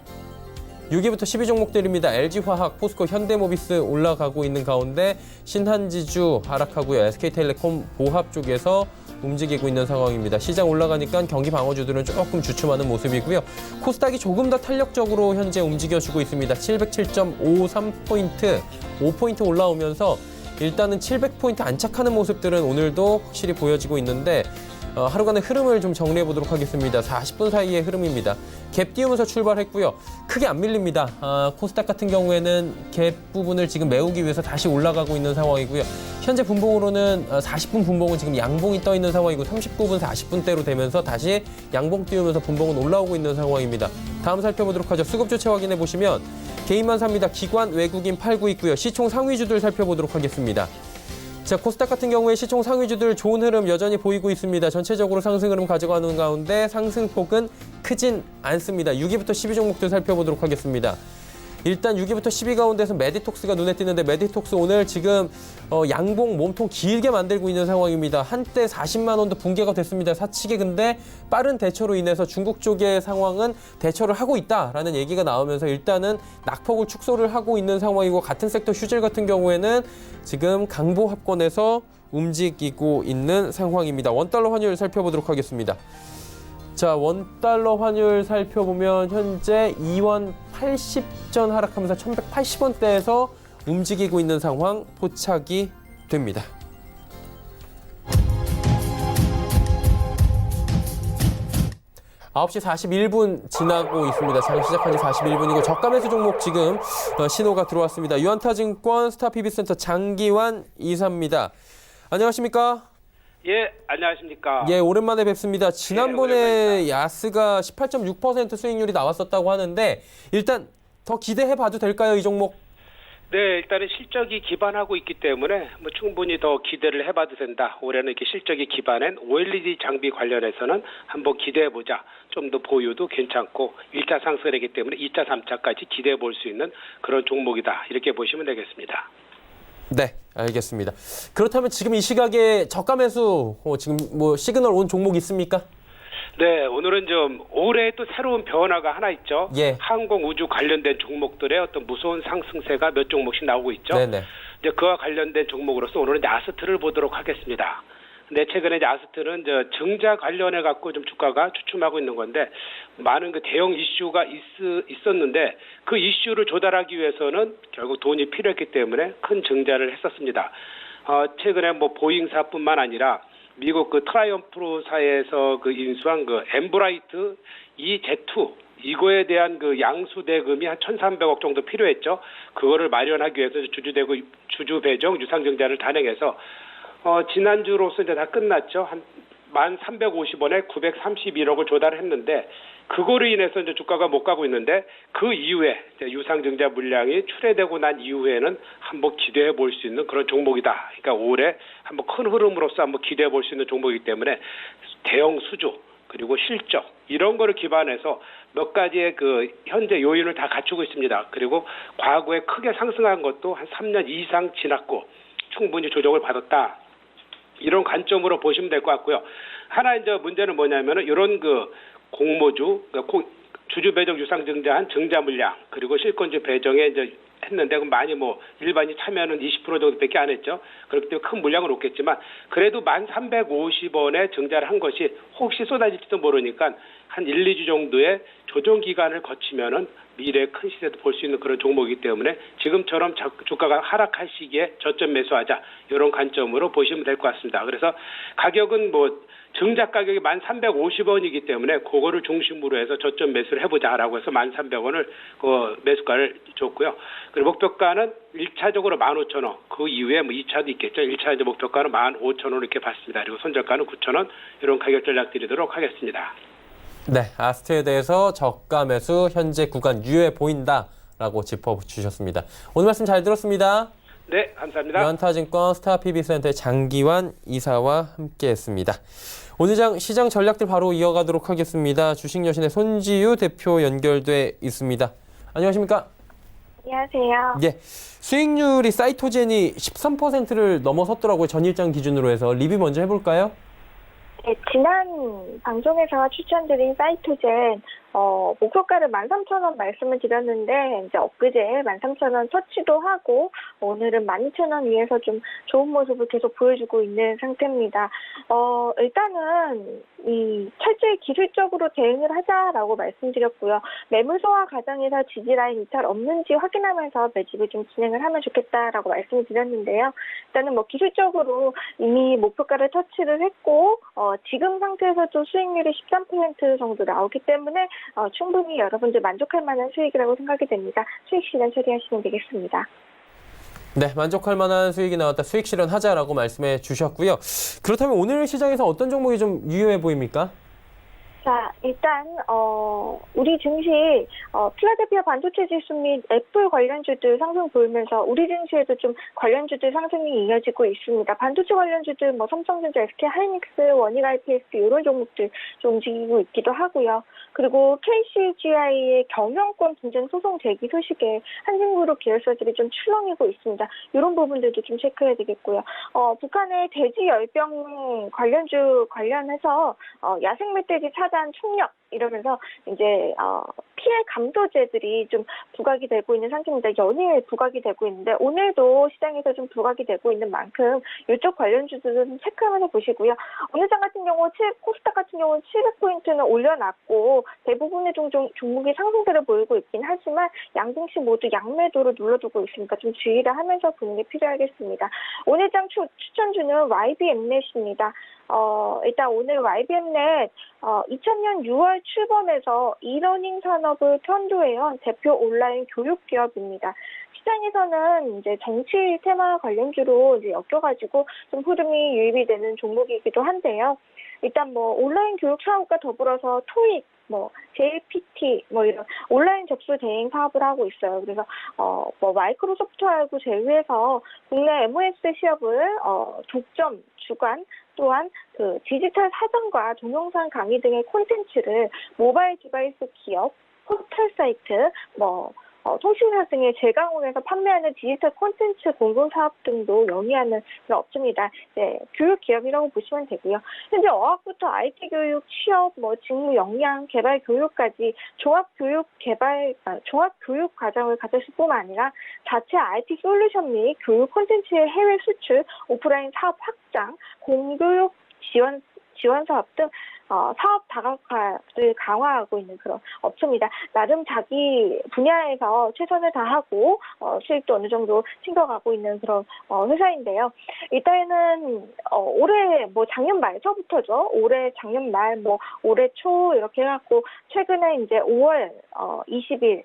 6위부터 10위 종목들입니다. LG화학, 포스코, 현대모비스 올라가고 있는 가운데 신한지주 하락하고요. SK텔레콤 보합 쪽에서 움직이고 있는 상황입니다. 시장 올라가니까 경기 방어주들은 조금 주춤하는 모습이고요. 코스닥이 조금 더 탄력적으로 현재 움직여주고 있습니다. 707.53포인트, 5포인트 올라오면서 일단은 700포인트 안착하는 모습들은 오늘도 확실히 보여지고 있는데 하루간의 흐름을 좀 정리해 보도록 하겠습니다. 40분 사이의 흐름입니다. 갭 띄우면서 출발했고요. 크게 안 밀립니다. 코스닥 같은 경우에는 갭 부분을 지금 메우기 위해서 다시 올라가고 있는 상황이고요. 현재 분봉으로는 40분 분봉은 지금 양봉이 떠 있는 상황이고 39분 40분대로 되면서 다시 양봉 띄우면서 분봉은 올라오고 있는 상황입니다. 다음 살펴보도록 하죠. 수급 주체 확인해 보시면 개인만 삽니다. 기관, 외국인 팔고 있고요. 시총 상위주들 살펴보도록 하겠습니다. 자, 코스닥 같은 경우에 시총 상위주들 좋은 흐름 여전히 보이고 있습니다. 전체적으로 상승 흐름 가져가는 가운데 상승폭은 크진 않습니다. 6위부터 10위 종목들 살펴보도록 하겠습니다. 일단 6위부터 10위 가운데서 메디톡스가 눈에 띄는데 메디톡스 오늘 지금 양봉 몸통 길게 만들고 있는 상황입니다. 한때 40만 원도 붕괴가 됐습니다. 사측에 근데 빠른 대처로 인해서 중국 쪽의 상황은 대처를 하고 있다라는 얘기가 나오면서 일단은 낙폭을 축소를 하고 있는 상황이고 같은 섹터 휴젤 같은 경우에는 지금 강보합권에서 움직이고 있는 상황입니다. 원달러 환율 살펴보도록 하겠습니다. 자, 원달러 환율 살펴보면 현재 2원 80전 하락하면서 1180원대에서 움직이고 있는 상황 포착이 됩니다. (9시 41분) 지나고 있습니다. 장 시작한 지 41분이고 저가 매수 종목 지금 신호가 들어왔습니다. 유한타증권 스타피비센터 장기환 이사입니다. 안녕하십니까? 예, 안녕하십니까. 예, 오랜만에 뵙습니다. 지난번에 오랜만입니다. 야스가 18.6% 수익률이 나왔었다고 하는데 일단 더 기대해봐도 될까요, 이 종목? 네, 일단은 실적이 기반하고 있기 때문에 충분히 더 기대를 해봐도 된다. 올해는 이렇게 실적이 기반한 OLED 장비 관련해서는 한번 기대해보자. 좀 더 보유도 괜찮고 1차 상승이기 때문에 2차, 3차까지 기대해볼 수 있는 그런 종목이다. 이렇게 보시면 되겠습니다. 네, 알겠습니다. 그렇다면 지금 이 시각에 저가 매수 지금 시그널 온 종목 있습니까? 네, 오늘은 좀 올해 또 새로운 변화가 하나 있죠. 예. 항공 우주 관련된 종목들의 어떤 무서운 상승세가 몇 종목씩 나오고 있죠. 네네. 이제 그와 관련된 종목으로서 오늘은 이제 아스트를 보도록 하겠습니다. 근데 최근에 이제 아스트는 증자 관련해 갖고 좀 주가가 주춤하고 있는 건데 많은 그 대형 이슈가 있었는데 그 이슈를 조달하기 위해서는 결국 돈이 필요했기 때문에 큰 증자를 했었습니다. 최근에 뭐 보잉사뿐만 아니라 미국 그 트라이엄프사에서 그 인수한 그 엠브라이트 EZ2 이거에 대한 그 양수 대금이 한 1,300억 정도 필요했죠. 그거를 마련하기 위해서 주주 배정 유상증자를 단행해서 지난주로서 이제 다 끝났죠. 한 1,350원에 931억을 조달했는데 그거로 인해서 이제 주가가 못 가고 있는데 그 이후에 이제 유상증자 물량이 출회되고 난 이후에는 한번 기대해 볼 수 있는 그런 종목이다. 그러니까 올해 한번 큰 흐름으로서 한번 기대해 볼 수 있는 종목이기 때문에 대형 수주 그리고 실적 이런 거를 기반해서 몇 가지의 그 현재 요인을 다 갖추고 있습니다. 그리고 과거에 크게 상승한 것도 한 3년 이상 지났고 충분히 조정을 받았다. 이런 관점으로 보시면 될 것 같고요. 하나 이제 문제는 뭐냐면은 이런 그 공모주, 주주 배정 유상증자한 증자 물량 그리고 실권주 배정에 이제 했는데 그럼 많이 뭐 일반이 참여는 20% 정도밖에 안 했죠. 그렇기 때문에 큰 물량은 없겠지만 그래도 1,350원에 증자를 한 것이 혹시 쏟아질지도 모르니까 한 1, 2주 정도의 조정 기간을 거치면은 미래에 큰 시세도 볼 수 있는 그런 종목이기 때문에 지금처럼 주가가 하락할 시기에 저점 매수하자 이런 관점으로 보시면 될 것 같습니다. 그래서 가격은 뭐 증자 가격이 1,350원이기 때문에 그거를 중심으로 해서 저점 매수를 해보자라고 해서 1,300원을 그 매수가를 줬고요. 그리고 목표가는 1차적으로 15,000원, 그 이후에 뭐 2차도 있겠죠. 1차 이제 목표가는 15,000원 이렇게 봤습니다. 그리고 손절가는 9,000원 이런 가격 전략 드리도록 하겠습니다. 네, 아스트에 대해서 저가 매수 현재 구간 유효해 보인다라고 짚어주셨습니다. 오늘 말씀 잘 들었습니다. 네, 감사합니다. 연타증권 스타PB센터의 장기환 이사와 함께했습니다. 오늘 시장 전략들 바로 이어가도록 하겠습니다. 주식여신의 손지유 대표 연결돼 있습니다. 안녕하십니까? 안녕하세요. 예, 수익률이 사이토젠이 13%를 넘어섰더라고요. 전일장 기준으로 해서 리뷰 먼저 해볼까요? 네, 지난 방송에서 추천드린 사이토젠 목표가를 13,000원 말씀을 드렸는데 이제 엊그제 13,000원 터치도 하고 오늘은 12,000원 위에서 좀 좋은 모습을 계속 보여주고 있는 상태입니다. 일단은 이 철저히 기술적으로 대응을 하자라고 말씀드렸고요. 매물 소화 과정에서 지지라인 이탈 없는지 확인하면서 매집을 좀 진행을 하면 좋겠다라고 말씀을 드렸는데요. 일단은 뭐 기술적으로 이미 목표가를 터치를 했고 지금 상태에서도 수익률이 13% 정도 나오기 때문에 충분히 여러분들 만족할 만한 수익이라고 생각이 됩니다. 수익 실현 처리하시면 되겠습니다. 네, 만족할 만한 수익이 나왔다. 수익 실현하자라고 말씀해 주셨고요. 그렇다면 오늘 시장에서 어떤 종목이 좀 유효해 보입니까? 자, 일단 우리 증시 필라델피아 반도체 지수 및 애플 관련주들 상승 보이면서 우리 증시에도 좀 관련주들 상승이 이어지고 있습니다. 반도체 관련주들 뭐 삼성전자, SK 하이닉스, 원익 IPS 이런 종목들 좀 움직이고 있기도 하고요. 그리고 KCGI의 경영권 분쟁 소송 제기 소식에 한진그룹 계열사들이 좀 출렁이고 있습니다. 이런 부분들도 좀 체크해야 되겠고요. 북한의 돼지 열병 관련주 관련해서 야생 멧돼지 차단 총력 이러면서 이제 피해 감도제들이 좀 부각이 되고 있는 상태입니다. 연일 부각이 되고 있는데 오늘도 시장에서 좀 부각이 되고 있는 만큼 이쪽 관련주들은 좀 체크하면서 보시고요. 오늘 장 같은 경우 코스닥 같은 경우는 700포인트는 올려놨고 대부분의 종목이 상승세를 보이고 있긴 하지만 양증시 모두 양매도로 눌러두고 있으니까 좀 주의를 하면서 보는 게 필요하겠습니다. 오늘 장 추천주는 YBM넷입니다. 일단 오늘 YBM넷 2000년 6월 출범해서 이러닝 산업을 선도해온 대표 온라인 교육 기업입니다. 시장에서는 이제 정치 테마 관련주로 이제 엮여가지고 좀 흐름이 유입이 되는 종목이기도 한데요. 일단 뭐 온라인 교육 사업과 더불어서 토익, JPT, 이런 온라인 접수 대행 사업을 하고 있어요. 그래서, 마이크로소프트하고 제휴해서 국내 MOS 시험을, 독점, 주관, 또한 그 디지털 사전과 동영상 강의 등의 콘텐츠를 모바일 디바이스 기업, 포털 사이트, 통신사 등의 재강원에서 판매하는 디지털 콘텐츠 공급 사업 등도 영위하는 그런 업체입니다. 네, 교육 기업이라고 보시면 되고요. 현재 어학부터 IT 교육, 취업, 직무 역량, 개발 교육까지 종합 교육 과정을 가졌을 뿐만 아니라 자체 IT 솔루션 및 교육 콘텐츠의 해외 수출, 오프라인 사업 확장, 공교육 지원 사업 등 사업 다각화를 강화하고 있는 그런 업체입니다. 나름 자기 분야에서 최선을 다하고 수익도 어느 정도 챙겨가고 있는 그런 회사인데요. 일단은 올해 작년 말서부터죠. 작년 말 올해 초 이렇게 해갖고 최근에 이제 5월 20일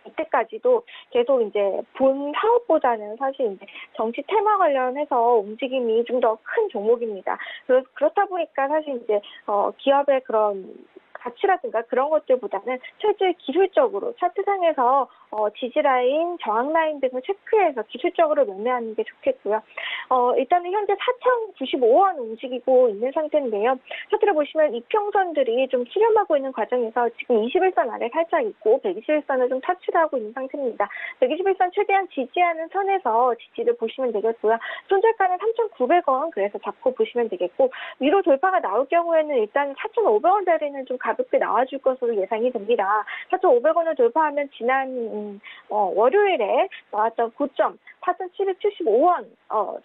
이때까지도 계속 이제 본 사업보다는 사실 이제 정치 테마 관련해서 움직임이 좀 더 큰 종목입니다. 그렇다 보니까 사실 이제 기업의 그런 가치라든가 그런 것들보다는 실제 기술적으로 차트상에서 지지라인, 저항라인 등을 체크해서 기술적으로 매매하는 게 좋겠고요. 일단은 현재 4,095원 움직이고 있는 상태인데요. 차트를 보시면 이평선들이 좀 수렴하고 있는 과정에서 지금 21선 아래 살짝 있고 121선을 좀 터치를 하고 있는 상태입니다. 121선 최대한 지지하는 선에서 지지를 보시면 되겠고요. 손절가는 3,900원 그래서 잡고 보시면 되겠고 위로 돌파가 나올 경우에는 일단 4,500원짜리는 좀 가볍게 나와줄 것으로 예상이 됩니다. 4,500원을 돌파하면 지난 월요일에 나왔던 고점 4,775원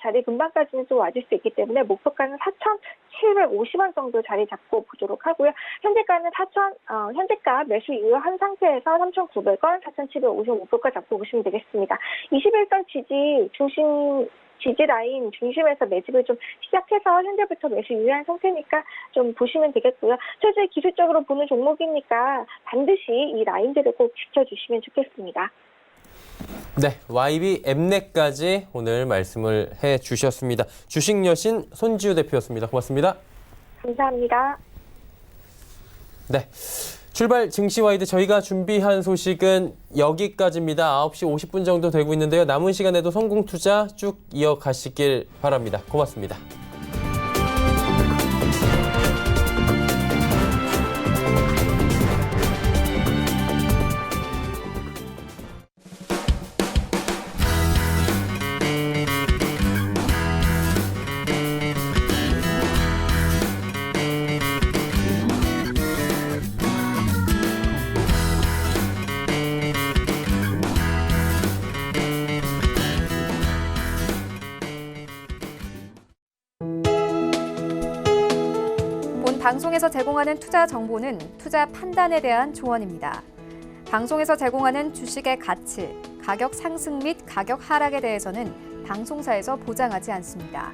자리 근방까지는 좀 와줄 수 있기 때문에 목표가는 4,750원 정도 자리 잡고 보도록 하고요. 현재가 매수 이후한 상태에서 3,900원, 4,750원 목표가 잡고 보시면 되겠습니다. 21선 지지 라인 중심에서 매집을 좀 시작해서 현재부터 매수 유의한 상태니까 좀 보시면 되겠고요. 실제 기술적으로 보는 종목이니까 반드시 이 라인들을 꼭 지켜주시면 좋겠습니다. 네, YB 엠넷까지 오늘 말씀을 해주셨습니다. 주식여신 손지우 대표였습니다. 고맙습니다. 감사합니다. 네. 출발 증시와이드 저희가 준비한 소식은 여기까지입니다. 9시 50분 정도 되고 있는데요. 남은 시간에도 성공 투자 쭉 이어가시길 바랍니다. 고맙습니다. 방송에서 제공하는 투자 정보는 투자 판단에 대한 조언입니다. 방송에서 제공하는 주식의 가치, 가격 상승 및 가격 하락에 대해서는 방송사에서 보장하지 않습니다.